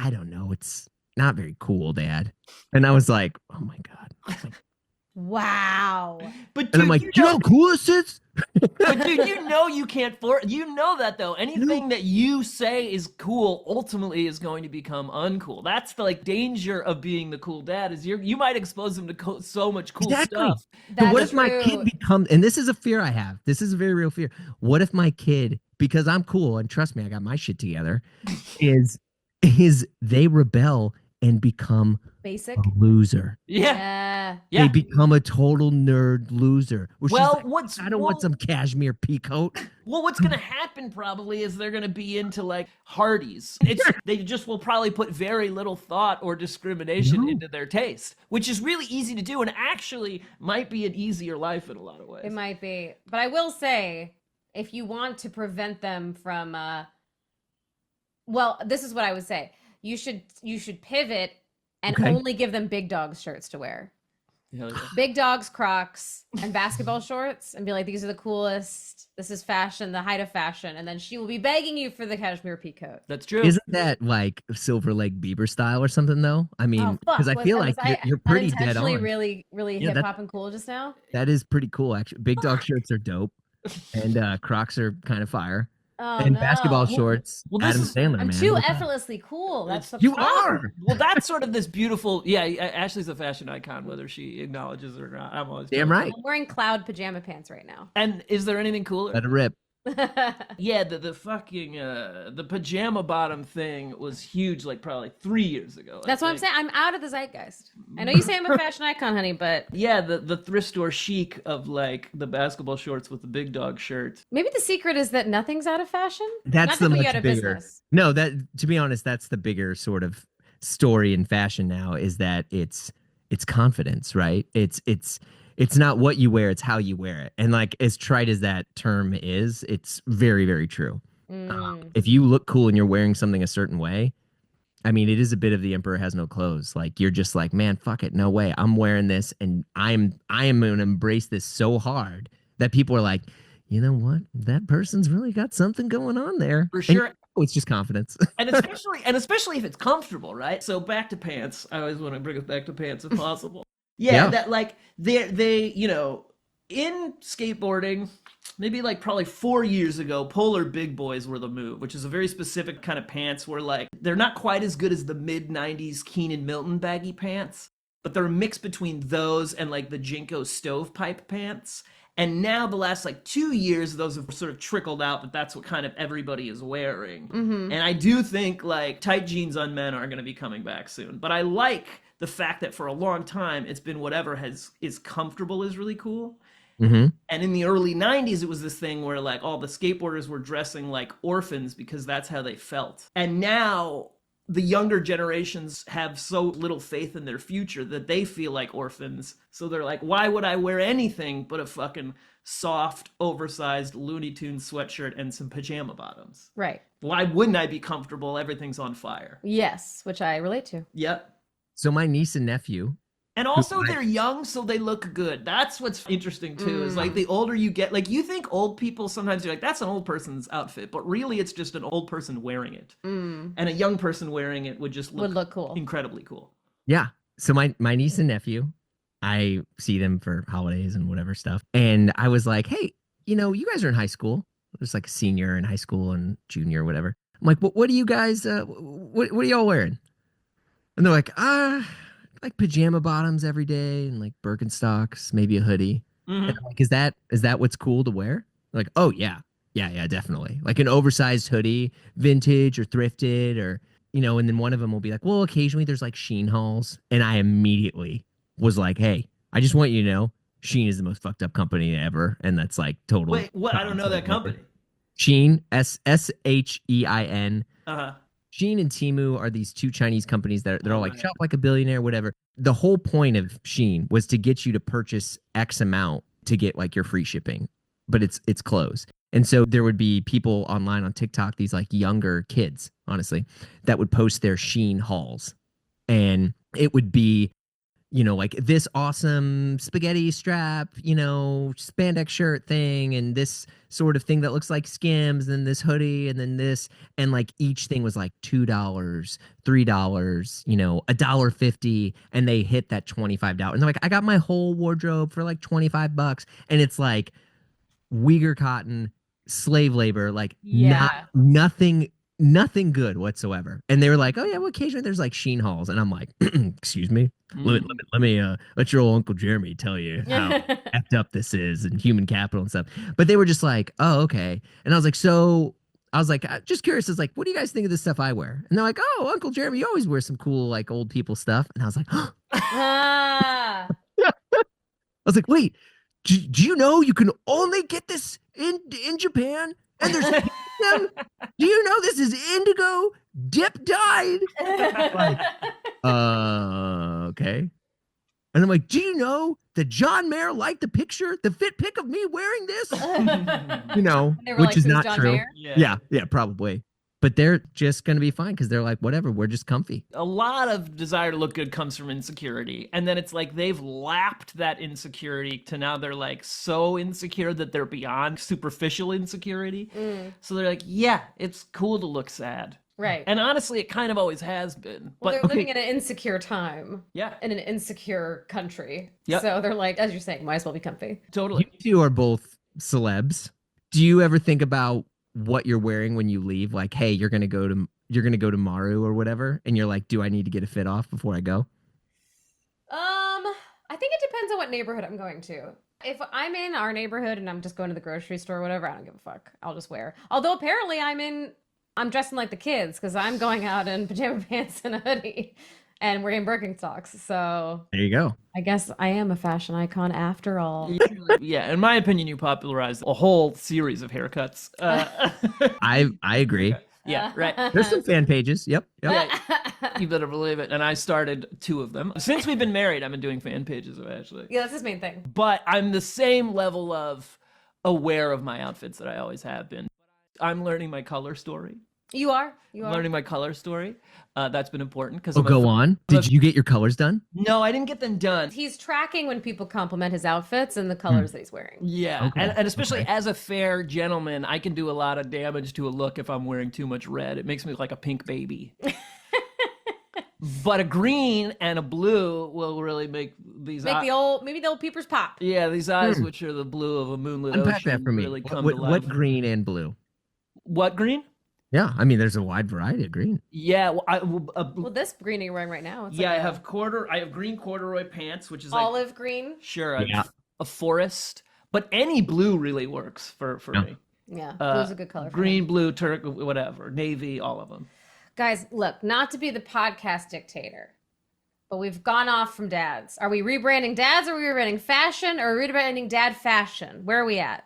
I don't know. It's not very cool, Dad. And I was like, oh my God. wow. But dude, And I'm like, you know how cool this is? But dude, you know you can't you know that though. Anything that you say is cool ultimately is going to become uncool. That's the like danger of being the cool dad is you might expose them to so much cool stuff. But what if my kid becomes, and this is a fear I have. This is a very real fear. What if my kid, because I'm cool and trust me, I got my shit together, is they rebel and become basic a loser. Yeah. They become a total nerd loser. Well, I don't want some cashmere peacoat. Well, what's going to happen probably is they're going to be into like Hardee's. They just will probably put very little thought or discrimination into their taste, which is really easy to do and actually might be an easier life in a lot of ways. It might be. But I will say, if you want to prevent them from well, this is what I would say. You should pivot and only give them big dogs shirts to wear. Hell yeah. Big dogs, Crocs, and basketball shorts, and be like, these are the coolest. This is fashion, the height of fashion. And then she will be begging you for the cashmere peacoat. That's true. Isn't that like Silver Lake Bieber style or something though? I mean, because I feel like you're pretty dead on. Really hip hop and cool just now. That is pretty cool, actually. Big dog shirts are dope, and Crocs are kind of fire. Oh, and no. basketball shorts, Adam Sandler, I'm man. too effortlessly cool. That's the You problem. are. Well, that's sort of this beautiful. Yeah, Ashley's a fashion icon, whether she acknowledges it or not. I'm always damn right. I'm wearing cloud pajama pants right now. And is there anything cooler? Let it rip. Yeah, the fucking the pajama bottom thing was huge, like probably 3 years ago. That's what I'm saying. I'm out of the zeitgeist. I know you say I'm a fashion icon, honey, but yeah, the thrift store chic of like the basketball shorts with the big dog shirt. maybe the secret is that nothing's out of fashion. That's Not the to put much you out of bigger. business. No, that to be honest, that's the bigger sort of story in fashion now. Is that it's confidence, right? It's not what you wear, it's how you wear it. And like as trite as that term is, it's very, very true. If you look cool and you're wearing something a certain way, I mean, it is a bit of the emperor has no clothes. Like you're just like, man, fuck it, no way. I'm wearing this, and I am going to embrace this so hard that people are like, you know what? That person's really got something going on there. For sure. It's just confidence. and especially if it's comfortable, right? So back to pants. I always want to bring us back to pants if possible. Yeah, that like they you know, in skateboarding, maybe like probably 4 years ago, polar big boys were the move, which is a very specific kind of pants where like they're not quite as good as the mid-90s Keenan Milton baggy pants, but they're a mix between those and like the Jinko stovepipe pants. And now the last like 2 years, those have sort of trickled out, but that's what kind of everybody is wearing. And I do think like tight jeans on men are going to be coming back soon. But I like the fact that for a long time, it's been whatever is comfortable is really cool. And in the early 90s, it was this thing where like all the skateboarders were dressing like orphans because that's how they felt. And now the younger generations have so little faith in their future that they feel like orphans. So they're like, why would I wear anything but a fucking soft, oversized Looney Tunes sweatshirt and some pajama bottoms? Right. Why wouldn't I be comfortable? Everything's on fire. Yes, which I relate to. Yep. So my niece and nephew And also they're young, so they look good. That's what's interesting too, is like the older you get, like you think old people, sometimes you're like, that's an old person's outfit, but really it's just an old person wearing it. And a young person wearing it would just look cool. Incredibly cool. Yeah. So my niece and nephew, I see them for holidays and whatever stuff. And I was like, hey, you guys are in high school. There's like a senior in high school and junior, whatever. I'm like, what are you guys, what are y'all wearing? And they're like, like pajama bottoms every day and like Birkenstocks, maybe a hoodie. And I'm like, is that what's cool to wear? Like, oh yeah, definitely. Like an oversized hoodie, vintage or thrifted, or and then one of them will be like, well, occasionally there's like Shein hauls, and I immediately was like, hey, I just want you to know, Shein is the most fucked up company ever, and that's like total. Wait, what? I don't know that company. Shein, Shein. Uh-huh. Shein and Temu are these two Chinese companies that they're all like, shop like a billionaire, whatever. The whole point of Shein was to get you to purchase X amount to get like your free shipping, but it's clothes. And so there would be people online on TikTok, these like younger kids, honestly, that would post their Shein hauls. And it would be, like this awesome spaghetti strap, spandex shirt thing, and this sort of thing that looks like Skims, and this hoodie, and then this, and like each thing was like $2, $3, $1.50, and they hit that $25. And they're like, I got my whole wardrobe for like $25, and it's like Uyghur cotton, slave labor, like nothing good whatsoever. And they were like, oh yeah, well occasionally there's like Shein hauls, and I'm like, excuse me, let me let your old Uncle Jeremy tell you how effed up this is and human capital and stuff. But they were just like, oh okay. And I was like, just curious, is like, what do you guys think of the stuff I wear? And they're like, oh, Uncle Jeremy, you always wear some cool like old people stuff. And I was like, I was like, wait, do you know you can only get this in Japan? And there's them. Do you know this is indigo dip dyed? Like, okay. And I'm like, do you know that John Mayer liked the fit pic of me wearing this? Which is not true. Mayer? Yeah, probably. But they're just going to be fine because they're like, whatever, we're just comfy. A lot of desire to look good comes from insecurity. And then it's like they've lapped that insecurity to now they're like so insecure that they're beyond superficial insecurity. So they're like, yeah, it's cool to look sad. Right. And honestly, it kind of always has been. Well, they're living in an insecure time. Yeah. In an insecure country. Yep. So they're like, as you're saying, might as well be comfy. Totally. You two are both celebs. Do you ever think about what you're wearing when you leave? Like, hey, you're gonna go to Maru or whatever, and you're like, do I need to get a fit off before I go? I think it depends on what neighborhood I'm going to. If I'm in our neighborhood and I'm just going to the grocery store or whatever, I don't give a fuck. I'll just wear. Although apparently I'm dressing like the kids because I'm going out in pajama pants and a hoodie and wearing Birkenstocks. So there you go. I guess I am a fashion icon after all. Yeah, in my opinion, you popularized a whole series of haircuts. I agree. Yeah, right. There's some fan pages. Yep. Yeah, you better believe it. And I started 2 of them. Since we've been married, I've been doing fan pages of Ashley. Yeah, that's his main thing. But I'm the same level of aware of my outfits that I always have been. I'm learning my color story. You are Learning my color story. That's been important because. Go on. Did you get your colors done? No, I didn't get them done. He's tracking when people compliment his outfits and the colors that he's wearing. Yeah, okay. and especially as a fair gentleman, I can do a lot of damage to a look if I'm wearing too much red. It makes me look like a pink baby. But a green and a blue will really make these maybe the old peepers pop. Yeah, these eyes, which are the blue of a moonlit Unpack ocean, that for me. really come to life. What green and blue? What green? Yeah, I mean, there's a wide variety of green. Yeah, Well, this green you're wearing right now. It's I like have green corduroy pants, which is olive like green. Sure, a forest, but any blue really works for me. Yeah, blue's a good color. Green, blue, turquoise, whatever, navy, all of them. Guys, look, not to be the podcast dictator, but we've gone off from dads. Are we rebranding dads, or are we rebranding fashion, or are we rebranding dad fashion? Where are we at?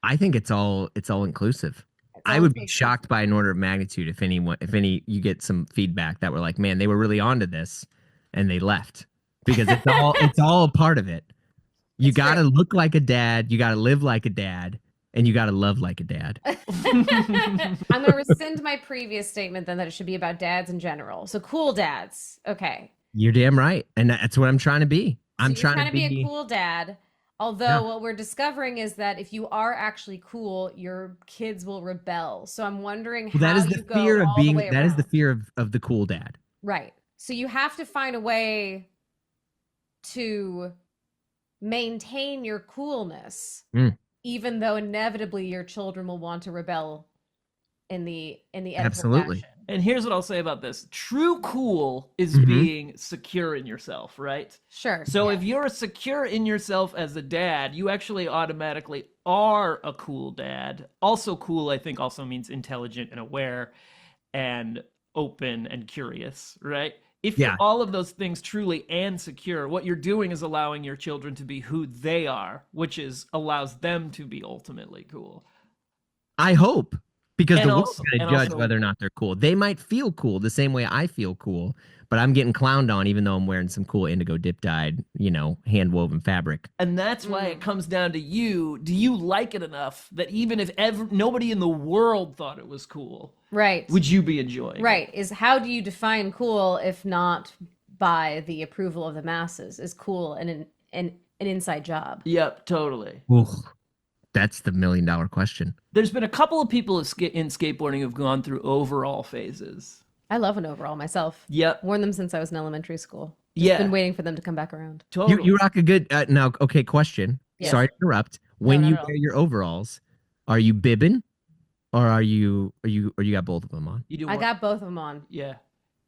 I think it's all inclusive. I would be shocked by an order of magnitude if you get some feedback that were like, man, they were really onto this and they left, because it's all a part of it. You got to look like a dad, you got to live like a dad, and you got to love like a dad. I'm going to rescind my previous statement then that it should be about dads in general. So cool dads. Okay. You're damn right. And that's what I'm trying to be. So I'm you're trying trying to to be be a cool dad. Although Yeah. what we're discovering is that if you are actually cool, your kids will rebel. So I'm wondering Well, that how is the you go fear of all the way being that is the around. fear of the cool dad. Right. So you have to find a way to maintain your coolness, Mm, even though inevitably your children will want to rebel in the Oedipal absolutely. fashion. And here's what I'll say about this. True cool is Mhm. being secure in yourself, right? Sure. So if you're secure in yourself as a dad, you actually automatically are a cool dad. Also cool, I think, also means intelligent and aware and open and curious, right? If you're Yeah. all of those things truly and secure, what you're doing is allowing your children to be who they are, which is allows them to be ultimately cool. I hope, because And the world's also, going to judge whether or not they're cool. They might feel cool the same way I feel cool, but I'm getting clowned on even though I'm wearing some cool indigo dip dyed, hand woven fabric. and that's why it comes down to you. Do you like it enough that even if nobody in the world thought it was cool, Right. would you be enjoying it? Right. Is how do you define cool if not by the approval of the masses? Is cool an inside job? Yep, totally. Ooh, that's the $1 million question. There's been a couple of people in skateboarding who've gone through overall phases. I love an overall myself. Yep. Worn them since I was in elementary school. Just Yeah. been waiting for them to come back around. Totally. You rock a good now. Okay, question. Yes. Sorry to interrupt. When not you at all. wear your overalls, are you bibbing, or are you got both of them on? You do I what? got both of them on. Yeah.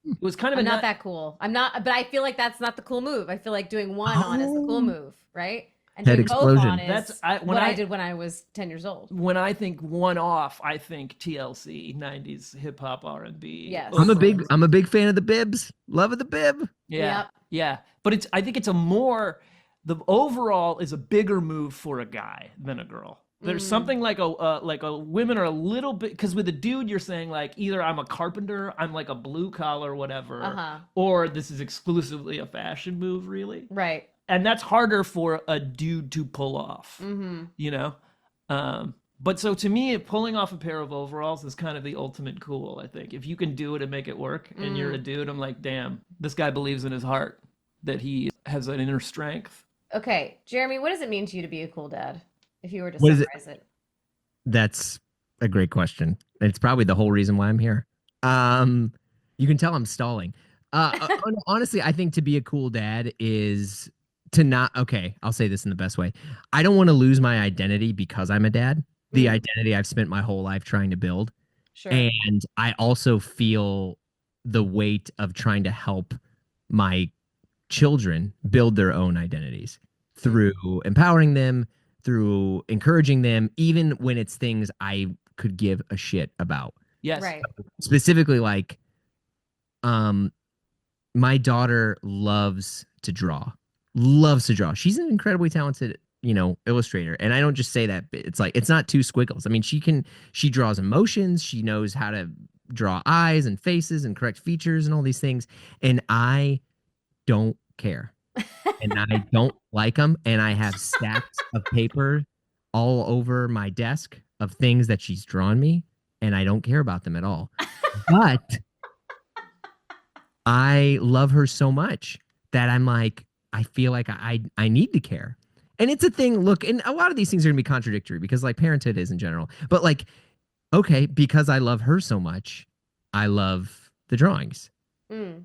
It was kind of I'm a not nut- that cool. I'm not, but I feel like that's not the cool move. I feel like doing one on is the cool Oh. move, right? And Head doing both explosion. on is That's- when what I I- did when I was 10 years old. when I think one off, I think TLC, 90s hip hop R&B. Yes. I'm overalls. a big fan of the bibs. Love of the bib. Yeah. Yep. Yeah. But I think the overall is a bigger move for a guy than a girl. There's something like a women are a little bit, because with a dude you're saying like either I'm a carpenter, I'm like a blue collar whatever, Uh-huh. or this is exclusively a fashion move really. Right. And that's harder for a dude to pull off, Mm-hmm. you know? But so to me, pulling off a pair of overalls is kind of the ultimate cool, I think. If you can do it and make it work and you're a dude, I'm like, damn, this guy believes in his heart that he has an inner strength. Okay, Jeremy, what does it mean to you to be a cool dad? If you were to What is it? summarize it. That's a great question. It's probably the whole reason why I'm here. You can tell I'm stalling. Honestly, I think to be a cool dad is to not. Okay, I'll say this in the best way. I don't want to lose my identity because I'm a dad. The identity I've spent my whole life trying to build. Sure. And I also feel the weight of trying to help my children build their own identities through empowering them, through encouraging them, even when it's things I could give a shit about. Yes. Right. Specifically, like, my daughter loves to draw. She's an incredibly talented, illustrator. And I don't just say that. It's like, it's not two squiggles. I mean, she draws emotions. She knows how to draw eyes and faces and correct features and all these things. And I don't care. And I don't like them. And I have stacks of paper all over my desk of things that she's drawn me. And I don't care about them at all. But I love her so much that I'm like, I feel like I need to care. And it's a thing, look, and a lot of these things are gonna be contradictory because like parenthood is in general. But like, okay, because I love her so much, I love the drawings.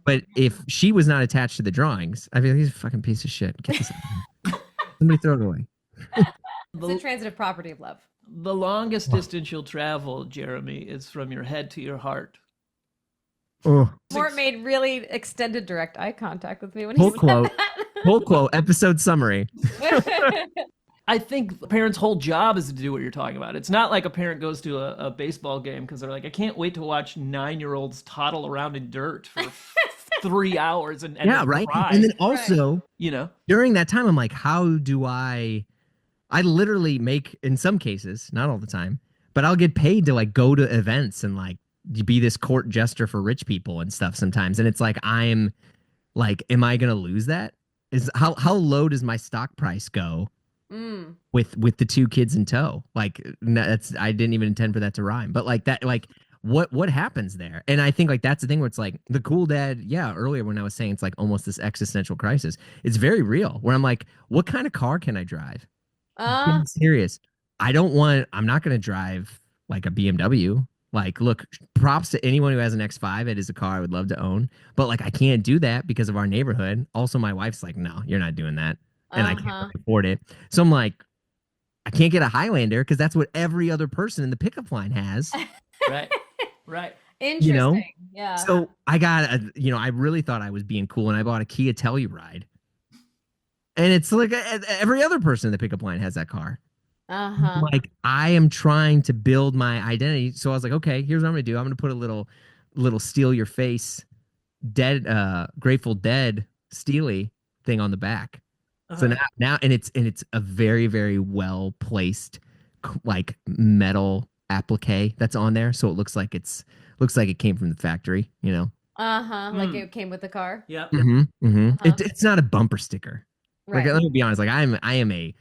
But if she was not attached to the drawings, I'd be like, he's a fucking piece of shit. Get this out. Somebody throw it away. It's a transitive property of love. The longest distance you'll travel, Jeremy, is from your head to your heart. Oh, Mort made really extended direct eye contact with me when he pull said quote. Pull quote. Episode summary. that. I think the parent's whole job is to do what you're talking about. It's not like a parent goes to a baseball game because they're like, I can't wait to watch 9-year-olds toddle around in dirt for 3 hours and Yeah, then right. cry, And then also you know? during that time, I'm like, how do I literally make, in some cases, not all the time, but I'll get paid to like go to events and like be this court jester for rich people and stuff sometimes. And it's like, I'm like, am I going to lose that? Is how low does my stock price go with the two kids in tow? Like I didn't even intend for that to rhyme, but like that, like what happens there? And I think like that's the thing where it's like the cool dad, yeah, earlier when I was saying it's like almost this existential crisis, it's very real where I'm like, what kind of car can I drive? Uh, I'm serious. I'm not gonna drive like a BMW. Like, look, props to anyone who has an X5. It is a car I would love to own. But like I can't do that because of our neighborhood. Also, my wife's like, no, you're not doing that. And I can't uh-huh. really afford it. So I'm like, I can't get a Highlander because that's what every other person in the pickup line has. Right. Right. You know? Interesting. Yeah. So I got I really thought I was being cool and I bought a Kia Telluride. And it's like every other person in the pickup line has that car. Uh-huh. Like I am trying to build my identity. So I was like, okay, here's what I'm gonna do. I'm gonna put a little steal your face dead Grateful Dead Steely thing on the back. So now and it's a very, very well placed like metal applique that's on there. So it looks like it came from the factory, you know. Uh-huh. Like it came with the car. Yep. It's not a bumper sticker. Like Right. let me be honest, like I am a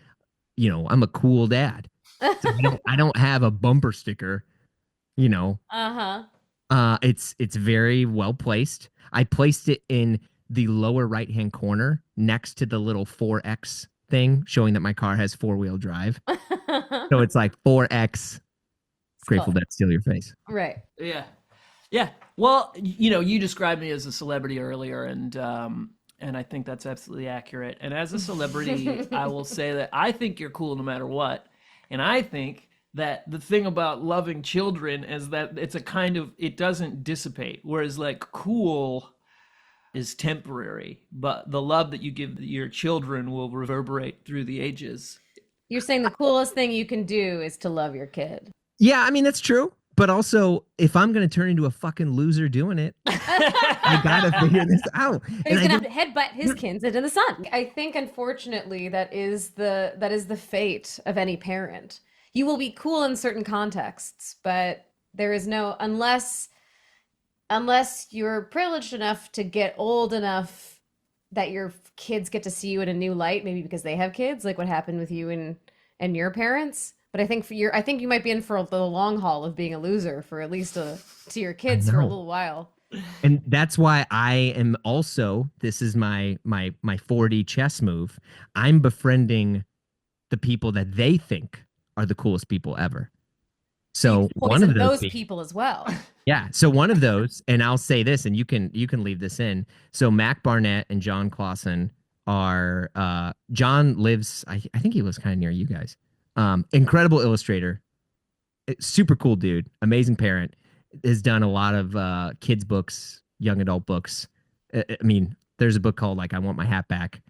I'm a cool dad. So I don't have a bumper sticker, you know. Uh-huh. It's very well placed. I placed it in the lower right-hand corner next to the little 4X thing showing that my car has four-wheel drive. So it's like 4X Grateful Dead Steal Your Face. Right. Yeah. Yeah. Well, you described me as a celebrity earlier, and I think that's absolutely accurate. And as a celebrity, I will say that I think you're cool no matter what. And I think that the thing about loving children is that it doesn't dissipate. Whereas like cool is temporary, but the love that you give your children will reverberate through the ages. You're saying the coolest thing you can do is to love your kid. Yeah, I mean, that's true. But also, if I'm going to turn into a fucking loser doing it, I got to figure this out. He's going to headbutt his kids into the sun. I think, unfortunately, that is the fate of any parent. You will be cool in certain contexts, but there is no, unless you're privileged enough to get old enough that your kids get to see you in a new light, maybe because they have kids, like what happened with you and your parents. But I think I think you might be in for the long haul of being a loser for at least to your kids for a little while. And that's why I am also, this is my 4D chess move. I'm befriending the people that they think are the coolest people ever. So one of those people as well. Yeah. So one of those, and I'll say this, and you can leave this in. So Mac Barnett and John Clausen are John lives, I think he lives kind of near you guys. Incredible illustrator, super cool dude, amazing parent, has done a lot of kids books, young adult books. I mean, there's a book called like I Want My Hat Back.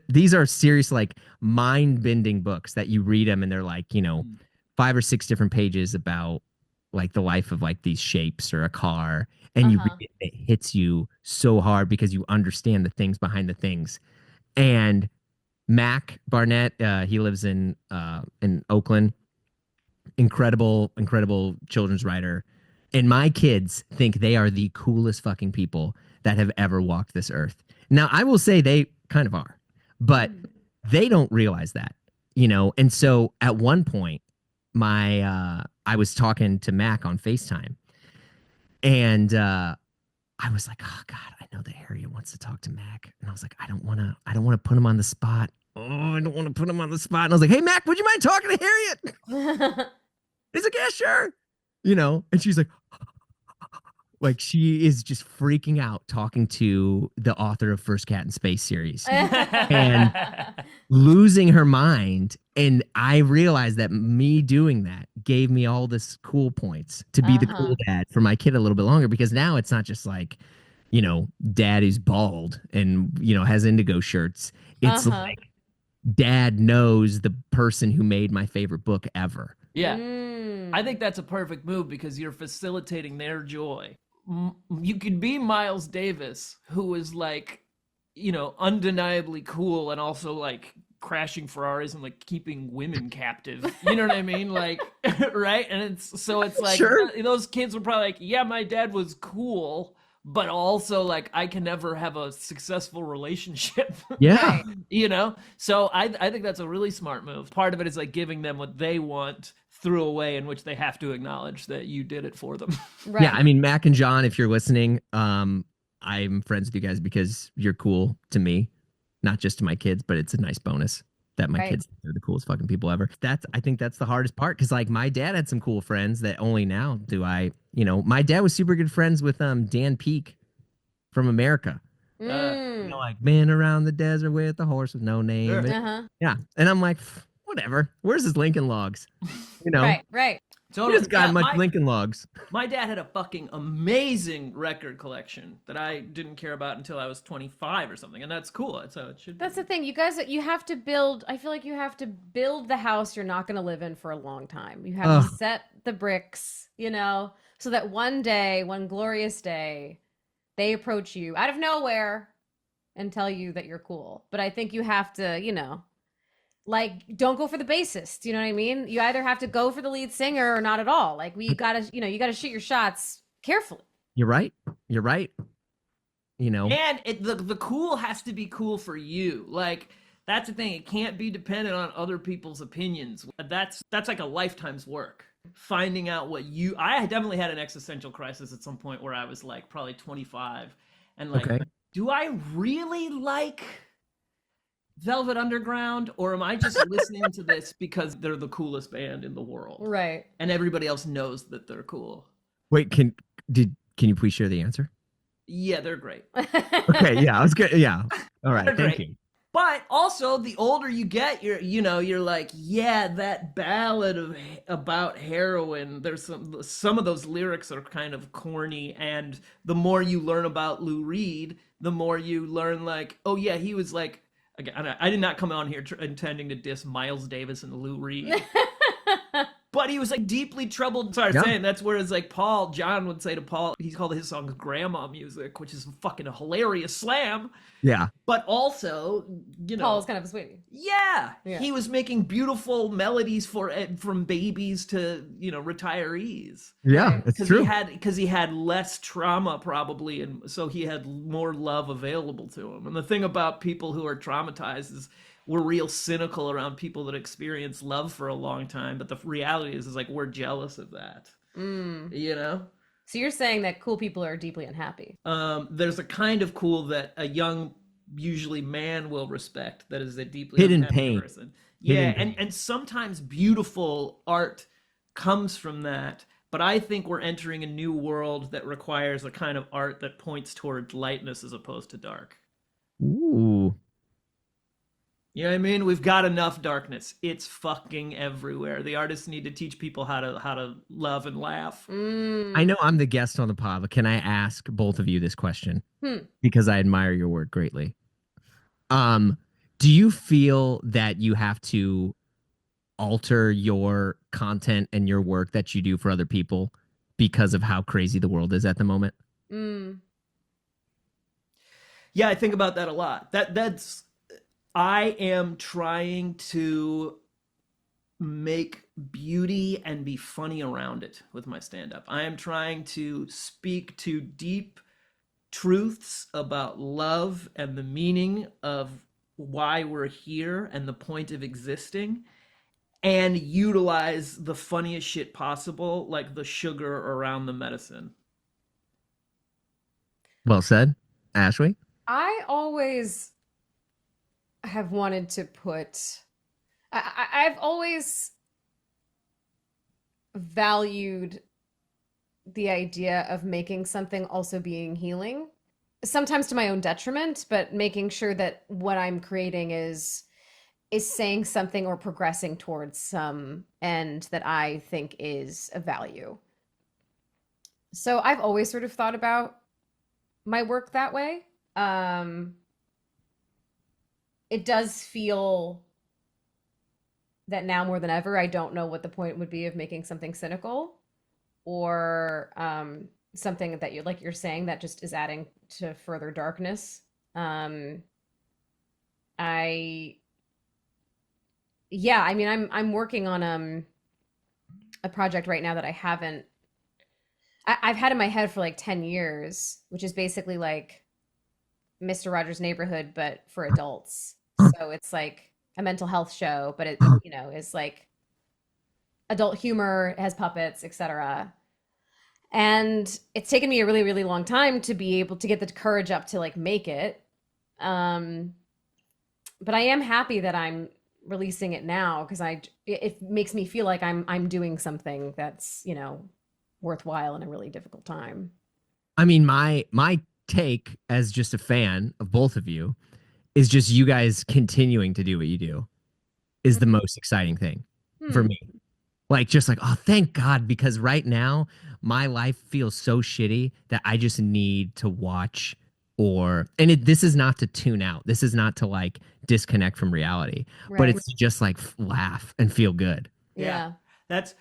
These are serious, like mind-bending books that you read them and they're like, 5 or 6 different pages about like the life of like these shapes or a car, and you read it, it hits you so hard because you understand the things behind the things. And Mac Barnett, he lives in Oakland. Incredible children's writer. And my kids think they are the coolest fucking people that have ever walked this earth. Now, I will say they kind of are, but they don't realize that, And so at one point, I was talking to Mac on FaceTime, and I was like, oh God, I know that Harriet wants to talk to Mac. And I was like, I don't want to put him on the spot. Oh, I don't want to put him on the spot. And I was like, hey Mac, would you mind talking to Harriet? He's like, yeah, sure. And she's like she is just freaking out talking to the author of First Cat in Space series and losing her mind. And I realized that me doing that gave me all this cool points to be the cool dad for my kid a little bit longer, because now it's not just like, dad who's bald and, has indigo shirts. It's like dad knows the person who made my favorite book ever. Yeah. I think that's a perfect move because you're facilitating their joy. You could be Miles Davis, who is like, undeniably cool and also like crashing Ferraris and like keeping women captive. You know what I mean? Like, right? And it's like, sure. Those kids were probably like, yeah, my dad was cool, but also like I can never have a successful relationship. Yeah. So I think that's a really smart move. Part of it is like giving them what they want threw away in which they have to acknowledge that you did it for them. Right. Yeah, I mean, Mac and John, if you're listening, I'm friends with you guys because you're cool to me, not just to my kids, but it's a nice bonus that my Right. kids think they're the coolest fucking people ever. I think that's the hardest part because like my dad had some cool friends that only now do I, my dad was super good friends with Dan Peake from America. Like man around the desert with a horse with no name. Sure. Uh-huh. Yeah, and I'm like, whatever. Where's his Lincoln Logs? Right. He just got much Lincoln Logs. My dad had a fucking amazing record collection that I didn't care about until I was 25 or something, and that's cool. That's how it should That's be. the thing. You guys, you have to build, I feel like you have to build the house you're not going to live in for a long time. You have to set the bricks, so that one day, one glorious day, they approach you out of nowhere and tell you that you're cool. But I think you have to, like, don't go for the bassist. You know what I mean? You either have to go for the lead singer or not at all. Like, you gotta shoot your shots carefully. You're right. And the cool has to be cool for you. Like, that's the thing. It can't be dependent on other people's opinions. That's like a lifetime's work. Finding out I definitely had an existential crisis at some point where I was like probably 25 and like, do I really like Velvet Underground, or am I just listening to this because they're the coolest band in the world? Right. And everybody else knows that they're cool. Wait, can you please share the answer? Yeah, they're great. Okay, yeah, I was good. Yeah. All right, They're thank great. you. But also, the older you get, you're like, yeah, that ballad about heroin. There's some of those lyrics are kind of corny, and the more you learn about Lou Reed, the more you learn like, oh yeah, he was like. Again, I did not come on here intending to diss Miles Davis and Lou Reed. But he was like deeply troubled. Sorry, saying that's where it's like John would say to Paul, he called his songs grandma music, which is fucking a hilarious slam. Yeah. But also, Paul's kind of a sweetie. Yeah. He was making beautiful melodies from babies to, retirees. Yeah, it's true. Because he had less trauma probably, and so he had more love available to him. And the thing about people who are traumatized is we're real cynical around people that experience love for a long time, but the reality is like we're jealous of that. So you're saying that cool people are deeply unhappy. There's a kind of cool that a young, usually man, will respect that is a deeply hidden unhappy pain. person. Hidden Yeah, and sometimes beautiful art comes from that. But I think we're entering a new world that requires a kind of art that points towards lightness as opposed to dark. Ooh. You know what I mean? We've got enough darkness. It's fucking everywhere. The artists need to teach people how to love and laugh. I know I'm the guest on the pod, but can I ask both of you this question? Because I admire your work greatly. Do you feel that you have to alter your content and your work that you do for other people because of how crazy the world is at the moment? Yeah, I think about that a lot. I am trying to make beauty and be funny around it with my stand-up. I am trying to speak to deep truths about love and the meaning of why we're here and the point of existing, and utilize the funniest shit possible, like the sugar around the medicine. Well said. Ashley? I always have wanted to I've always valued the idea of making something also being healing, sometimes to my own detriment, but making sure that what I'm creating is saying something or progressing towards some end that I think is of value. So I've always sort of thought about my work that way. It does feel that now more than ever, I don't know what the point would be of making something cynical or something that you're saying that just is adding to further darkness. I'm working on a project right now that I've had in my head for like 10 years, which is basically like Mr. Rogers' Neighborhood, but for adults. So it's like a mental health show, but it, is like adult humor, it has puppets, etc. And it's taken me a really, really long time to be able to get the courage up to like make it. But I am happy that I'm releasing it now because it makes me feel like I'm doing something that's, you know, worthwhile in a really difficult time. I mean, my take as just a fan of both of you is just you guys continuing to do what you do is the most exciting thing for me. Like, just like, oh, thank God, because right now my life feels so shitty that I just need to watch this is not to tune out. This is not to like disconnect from reality, but Right. it's to just like laugh and feel good. Yeah. That's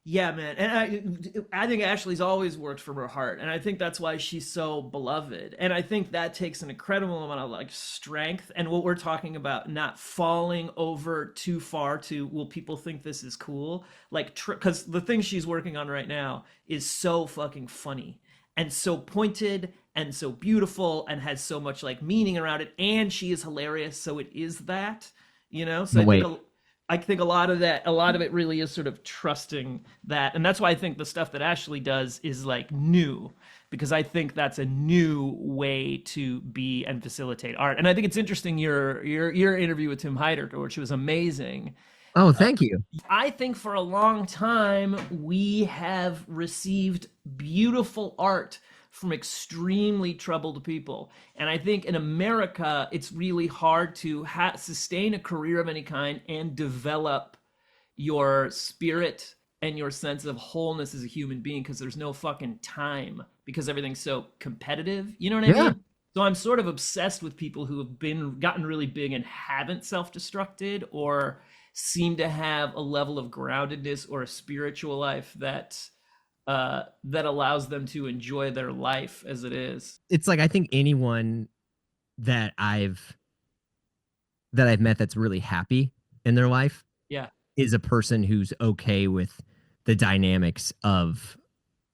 man. And I think Ashley's always worked from her heart, and I think that's why she's so beloved. And I think that takes an incredible amount of like strength, and what we're talking about, not falling over too far to, will people think this is cool? Like, because the thing she's working on right now is so fucking funny and so pointed and so beautiful and has so much like meaning around it, and she is hilarious, so it is that, you know. So I think a lot of it really is sort of trusting that. And that's why I think the stuff that Ashley does is like new, because I think that's a new way to be and facilitate art. And I think it's interesting, your interview with Tim Heidecker, which was amazing. Oh, thank you. I think for a long time we have received beautiful art from extremely troubled people. And I think in America, it's really hard to sustain a career of any kind and develop your spirit and your sense of wholeness as a human being, because there's no fucking time, because everything's so competitive. You know what I mean? So I'm sort of obsessed with people who have gotten really big and haven't self-destructed, or seem to have a level of groundedness or a spiritual life that allows them to enjoy their life as it is. It's like, I think anyone that I've met that's really happy in their life is a person who's okay with the dynamics of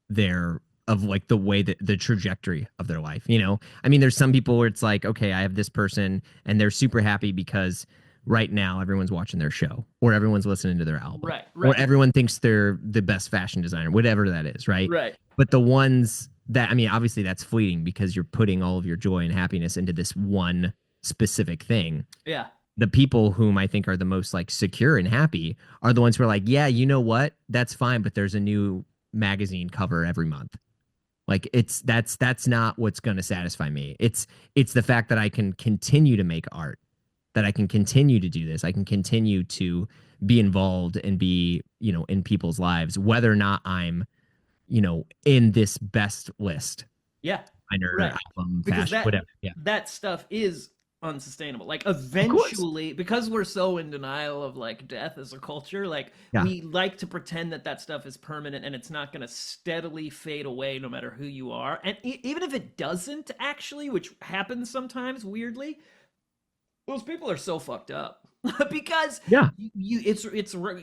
like the way that the trajectory of their life, you know? I mean, there's some people where it's like, okay, I have this person and they're super happy because right now everyone's watching their show, or everyone's listening to their album, right. Or everyone thinks they're the best fashion designer, whatever that is, right? But the ones that, I mean, obviously that's fleeting because you're putting all of your joy and happiness into this one specific thing. Yeah. The people whom I think are the most like secure and happy are the ones who are like, yeah, you know what, that's fine, but there's a new magazine cover every month. Like, that's not what's going to satisfy me. It's the fact that I can continue to make art, that I can continue to do this. I can continue to be involved and be, you know, in people's lives, whether or not I'm, you know, in this best list. Yeah. Album, because fashion, whatever. Yeah. That stuff is unsustainable. Like, eventually, because we're so in denial of like death as a culture, like we like to pretend that stuff is permanent and it's not going to steadily fade away no matter who you are. And even if it doesn't actually, which happens sometimes weirdly, those people are so fucked up because it's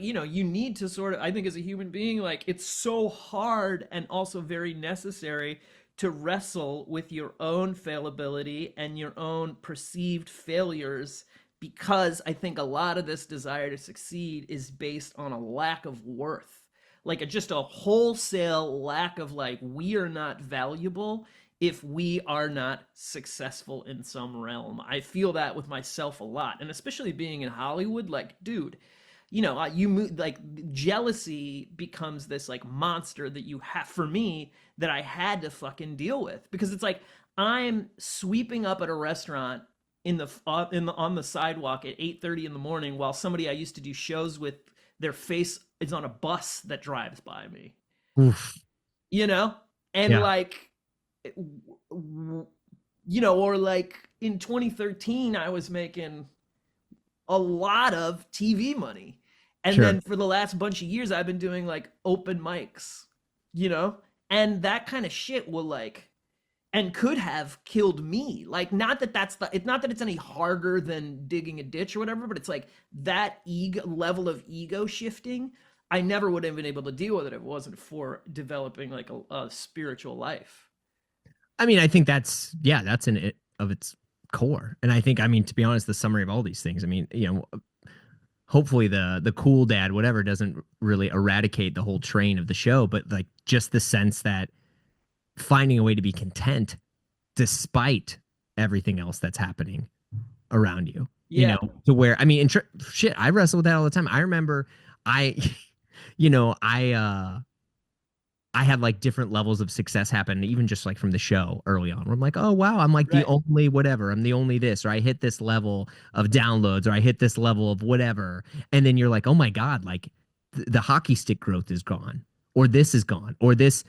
you know, you need to sort of, I think as a human being, like, it's so hard and also very necessary to wrestle with your own fallibility and your own perceived failures, because I think a lot of this desire to succeed is based on a lack of worth, like just a wholesale lack of like, we are not valuable if we are not successful in some realm. I feel that with myself a lot, and especially being in Hollywood, like, dude, you know, you move, like, jealousy becomes this like monster that you have, for me, that I had to fucking deal with, because it's like, I'm sweeping up at a restaurant on the sidewalk at 8:30 in the morning, while somebody I used to do shows with, their face is on a bus that drives by me. Oof. You know? And like, you know, or like in 2013, I was making a lot of TV money. And then for the last bunch of years, I've been doing like open mics, you know, and that kind of shit will like, and could have killed me. Like, not that it's not that it's any harder than digging a ditch or whatever, but it's like that level of ego shifting, I never would have been able to deal with it if it wasn't for developing like a spiritual life. I mean, I think that's in it of its core. And I think, I mean, to be honest, the summary of all these things, I mean, you know, hopefully the cool dad, whatever, doesn't really eradicate the whole train of the show, but like just the sense that finding a way to be content despite everything else that's happening around you, Yeah. to where, I mean, shit, I wrestle with that all the time. I remember I, you know, I had like different levels of success happen, even just like from the show early on, where I'm like, oh wow, I'm like the Right. only whatever, I'm the only this, or I hit this level of downloads, or I hit this level of whatever, and then you're like, oh my god, like the hockey stick growth is gone, or this is gone, or this,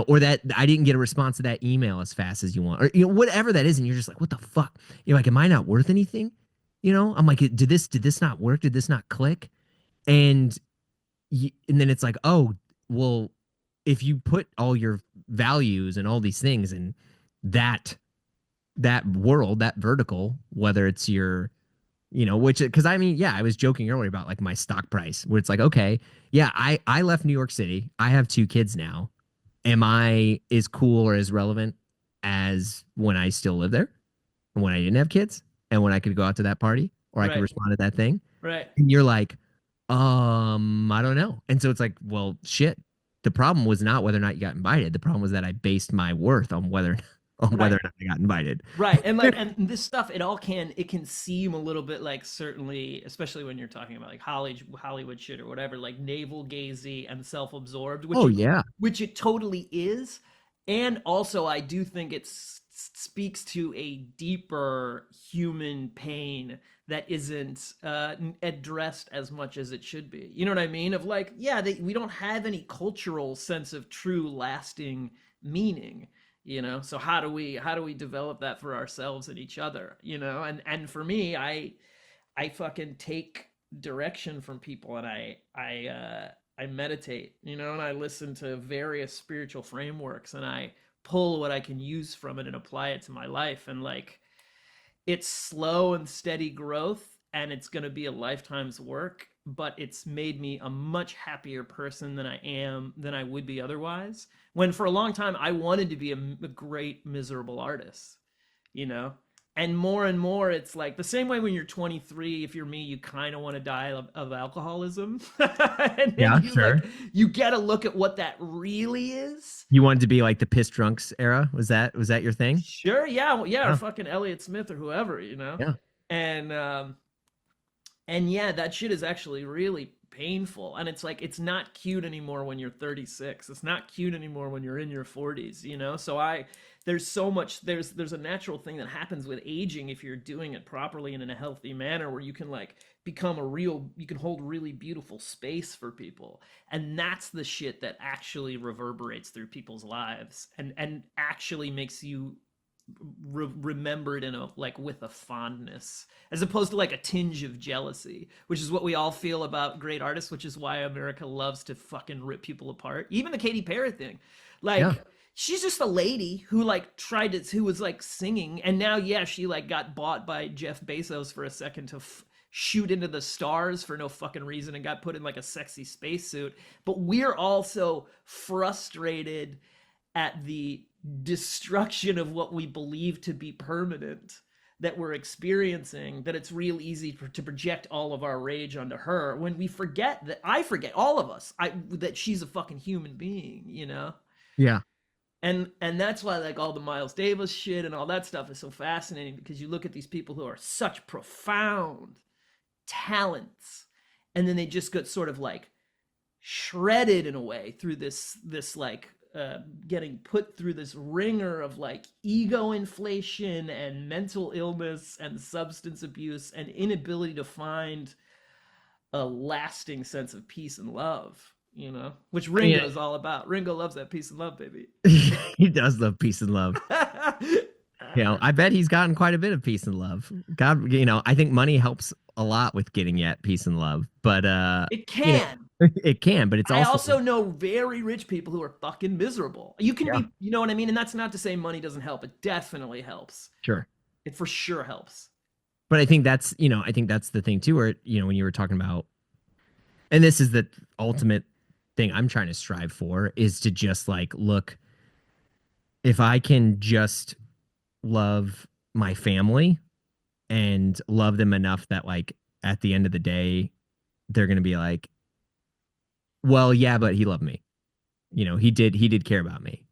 or that I didn't get a response to that email as fast as you want, or whatever that is, and you're just like, what the fuck? You're like, am I not worth anything? I'm like, did this not work? Did this not click? And and then it's like, oh, well, if you put all your values and all these things in that world, that vertical, whether it's your, which, because I mean, yeah, I was joking earlier about like my stock price, where it's like, okay, yeah, I left New York City. I have 2 kids now. Am I as cool or as relevant as when I still lived there, and when I didn't have kids, and when I could go out to that party, or I could Right. respond to that thing? Right. And you're like, I don't know. And so it's like, well, shit. The problem was not whether or not you got invited. The problem was that I based my worth on whether Right. or not I got invited. Right. And like, and this stuff, it can seem a little bit like, certainly, especially when you're talking about like Hollywood shit or whatever, like navel gazy and self-absorbed, Oh yeah. which it totally is. And also, I do think it speaks to a deeper human pain that isn't addressed as much as it should be. You know what I mean? Of like, yeah, we don't have any cultural sense of true lasting meaning. So how do we develop that for ourselves and each other? And for me, I fucking take direction from people, and I meditate, and I listen to various spiritual frameworks, and I pull what I can use from it and apply it to my life. And like, it's slow and steady growth, and it's going to be a lifetime's work, but it's made me a much happier person than I would be otherwise. When for a long time I wanted to be a great miserable artist, you know and more it's like the same way when you're 23. If you're me, you kind of want to die of alcoholism. And then Yeah, sure. you get a look at what that really is. You wanted to be like the piss drunks era? Was that your thing? Sure, yeah, well, yeah, or Yeah. fucking Elliott Smith or whoever, Yeah. and yeah, that shit is actually really painful. And it's like, it's not cute anymore when you're 36. It's not cute anymore when you're in your 40s, So there's so much, there's a natural thing that happens with aging if you're doing it properly and in a healthy manner, where you can like you can hold really beautiful space for people. And that's the shit that actually reverberates through people's lives and actually makes you remembered in a like with a fondness, as opposed to like a tinge of jealousy, which is what we all feel about great artists, which is why America loves to fucking rip people apart. Even the Katy Perry thing, like, Yeah. she's just a lady who like who was like singing, and now, yeah, she like got bought by Jeff Bezos for a second to shoot into the stars for no fucking reason, and got put in like a sexy spacesuit. But we're also frustrated at the destruction of what we believe to be permanent that we're experiencing, that it's real easy to project all of our rage onto her, when we forget that all of us, that she's a fucking human being, Yeah. and that's why like all the Miles Davis shit and all that stuff is so fascinating, because you look at these people who are such profound talents, and then they just get sort of like shredded in a way through this like getting put through this ringer of like ego inflation and mental illness and substance abuse and inability to find a lasting sense of peace and love, which Ringo is all about. Ringo loves that peace and love, baby. He does love peace and love. I bet he's gotten quite a bit of peace and love. God, I think money helps a lot with getting at peace and love, but it can. It can, but it's I also also know very rich people who are fucking miserable. You can Yeah. be, you know what I mean? And that's not to say money doesn't help. It definitely helps. sure. It for sure helps. But I think that's the thing too, where, when you were talking about, and this is the ultimate thing I'm trying to strive for, is to just like, look, if I can just love my family and love them enough that like at the end of the day, they're going to be like, well, yeah, but he loved me. He did care about me.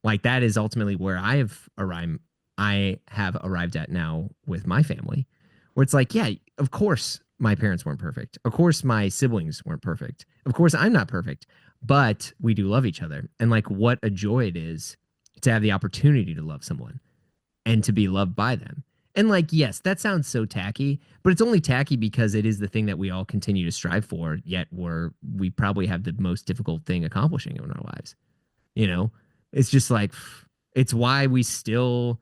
Like that is ultimately where I have arrived at now with my family, where it's like, yeah, of course my parents weren't perfect. Of course my siblings weren't perfect. Of course I'm not perfect, but we do love each other. And like what a joy it is to have the opportunity to love someone and to be loved by them. And like, yes, that sounds so tacky, but it's only tacky because it is the thing that we all continue to strive for, yet we probably have the most difficult thing accomplishing in our lives. You know, it's just like it's why we still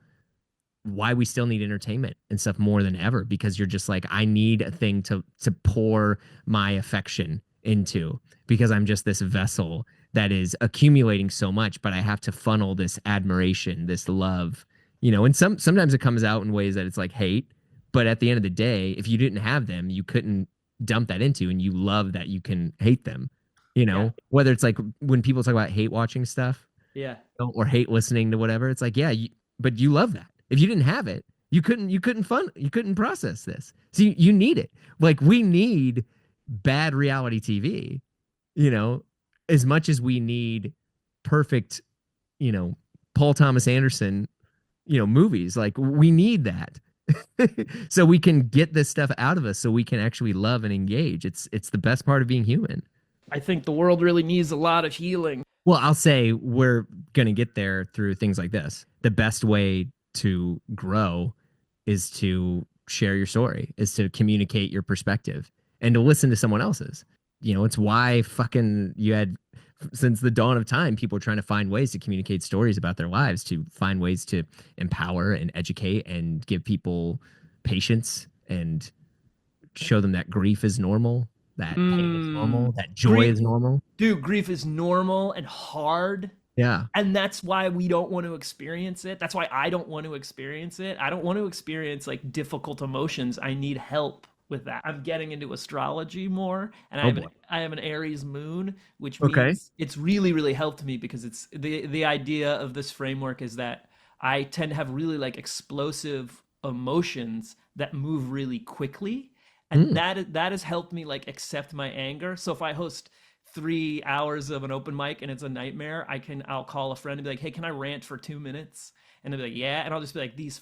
need entertainment and stuff more than ever, because you're just like, I need a thing to pour my affection into, because I'm just this vessel that is accumulating so much, but I have to funnel this admiration, this love, and sometimes it comes out in ways that it's like hate, but at the end of the day, if you didn't have them, you couldn't dump that into, and you love that you can hate them, Yeah. whether it's like when people talk about hate watching stuff, Yeah. or hate listening to whatever, it's like, yeah, but you love that. If you didn't have it, you couldn't process this. So you need it. Like we need bad reality TV, as much as we need perfect, Paul Thomas Anderson, movies. Like we need that. So we can get this stuff out of us so we can actually love and engage. It's the best part of being human. I think the world really needs a lot of healing. Well, I'll say we're going to get there through things like this. The best way to grow is to share your story, is to communicate your perspective and to listen to someone else's. It's why fucking you had, since the dawn of time, people are trying to find ways to communicate stories about their lives, to find ways to empower and educate and give people patience and show them that grief is normal, that pain is normal, that joy is normal. Dude, grief is normal and hard. Yeah. And that's why we don't want to experience it. That's why I don't want to experience it. I don't want to experience like difficult emotions. I need help with that. I'm getting into astrology more, and I have an Aries moon, which means it's really, really helped me, because it's the idea of this framework is that I tend to have really like explosive emotions that move really quickly. And that has helped me like accept my anger. So if I host 3 hours of an open mic and it's a nightmare, I'll call a friend and be like, hey, can I rant for 2 minutes? And they'll be like, yeah. And I'll just be like, these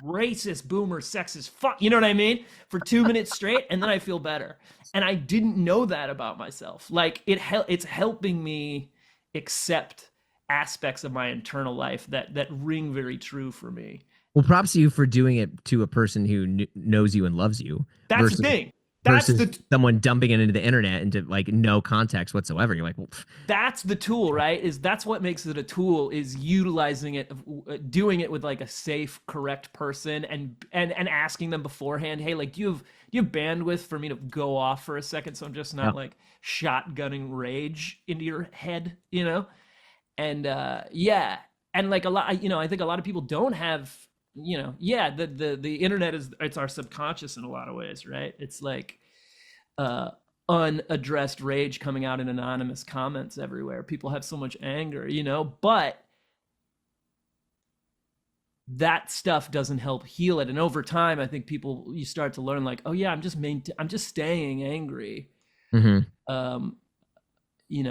racist, boomer, sexist, fuck, you know what I mean? For 2 minutes straight. And then I feel better. And I didn't know that about myself. Like it's helping me accept aspects of my internal life that ring very true for me. Well, props to you for doing it to a person who knows you and loves you. That's the thing. Versus someone dumping it into the internet into like no context whatsoever. You're like, well, that's the tool, right? That's what makes it a tool, is utilizing it, doing it with like a safe, correct person, and asking them beforehand, hey, like, do you have bandwidth for me to go off for a second, so I'm just not like shotgunning rage into your head, And yeah, and like a lot, I think a lot of people don't have. The internet it's our subconscious in a lot of ways, right? It's like unaddressed rage coming out in anonymous comments everywhere. People have so much anger, but that stuff doesn't help heal it. And over time, I think you start to learn like, oh yeah, I'm just staying angry. Mm-hmm.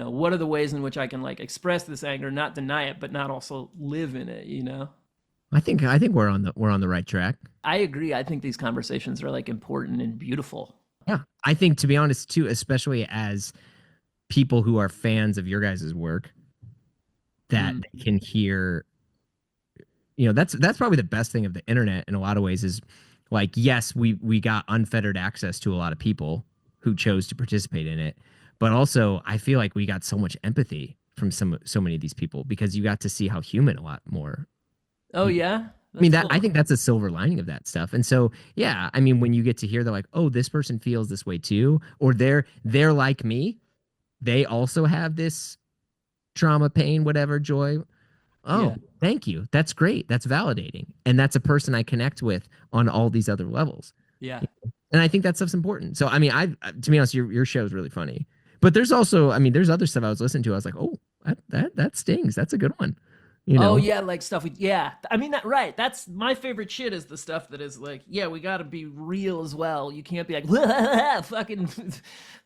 What are the ways in which I can like express this anger, not deny it, but not also live in it, I think we're on the right track. I agree. I think these conversations are like important and beautiful. Yeah. I think, to be honest too, especially as people who are fans of your guys' work, that they can hear, that's probably the best thing of the internet in a lot of ways, is like, yes, we got unfettered access to a lot of people who chose to participate in it, but also I feel like we got so much empathy from so many of these people, because you got to see how human a lot more. Oh yeah. I think that's a silver lining of that stuff. And so, yeah, when you get to hear, they're like, oh, this person feels this way too, or they're like me, they also have this trauma, pain, whatever, joy. Oh, yeah. Thank you. That's great. That's validating. And that's a person I connect with on all these other levels. Yeah. And I think that stuff's important. So, to be honest, your show is really funny, but there's also, there's other stuff I was listening to. I was like, oh, that stings. That's a good one. You know? Oh yeah, like stuff. Yeah, I mean that. Right. That's my favorite shit. Is the stuff that is like, yeah, we got to be real as well. You can't be like, fucking.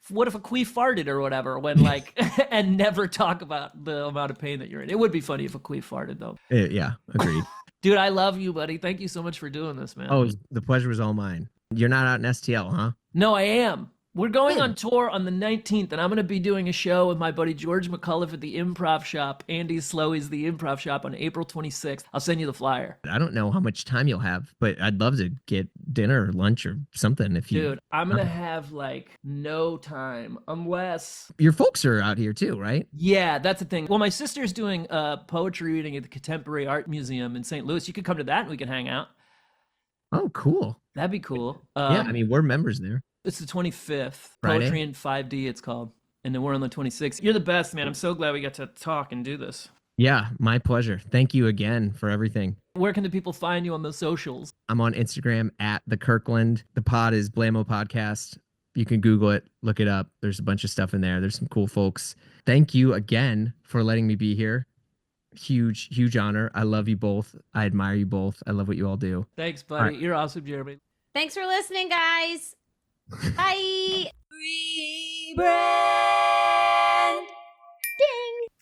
What if a queef farted or whatever? When like, and never talk about the amount of pain that you're in. It would be funny if a queef farted though. Yeah, agreed. Dude, I love you, buddy. Thank you so much for doing this, man. Oh, the pleasure was all mine. You're not out in STL, huh? No, I am. We're going on tour on the 19th, and I'm going to be doing a show with my buddy George McCullough at the Improv Shop. Andy Slowy's the Improv Shop on April 26th. I'll send you the flyer. I don't know how much time you'll have, but I'd love to get dinner or lunch or something if you... Dude, I'm going to have like no time unless... Your folks are out here too, right? Yeah, that's the thing. Well, my sister's doing a poetry reading at the Contemporary Art Museum in St. Louis. You could come to that and we can hang out. Oh, cool. That'd be cool. Yeah, I mean, we're members there. It's the 25th. Friday? Poetry in 5D, it's called. And then we're on the 26th. You're the best, man. I'm so glad we got to talk and do this. Yeah, my pleasure. Thank you again for everything. Where can the people find you on the socials? I'm on Instagram at the Kirkland. The pod is Blamo Podcast. You can Google it, look it up. There's a bunch of stuff in there. There's some cool folks. Thank you again for letting me be here. Huge, huge honor. I love you both. I admire you both. I love what you all do. Thanks, buddy. All right. You're awesome, Jeremy. Thanks for listening, guys. Bye. Rebrand.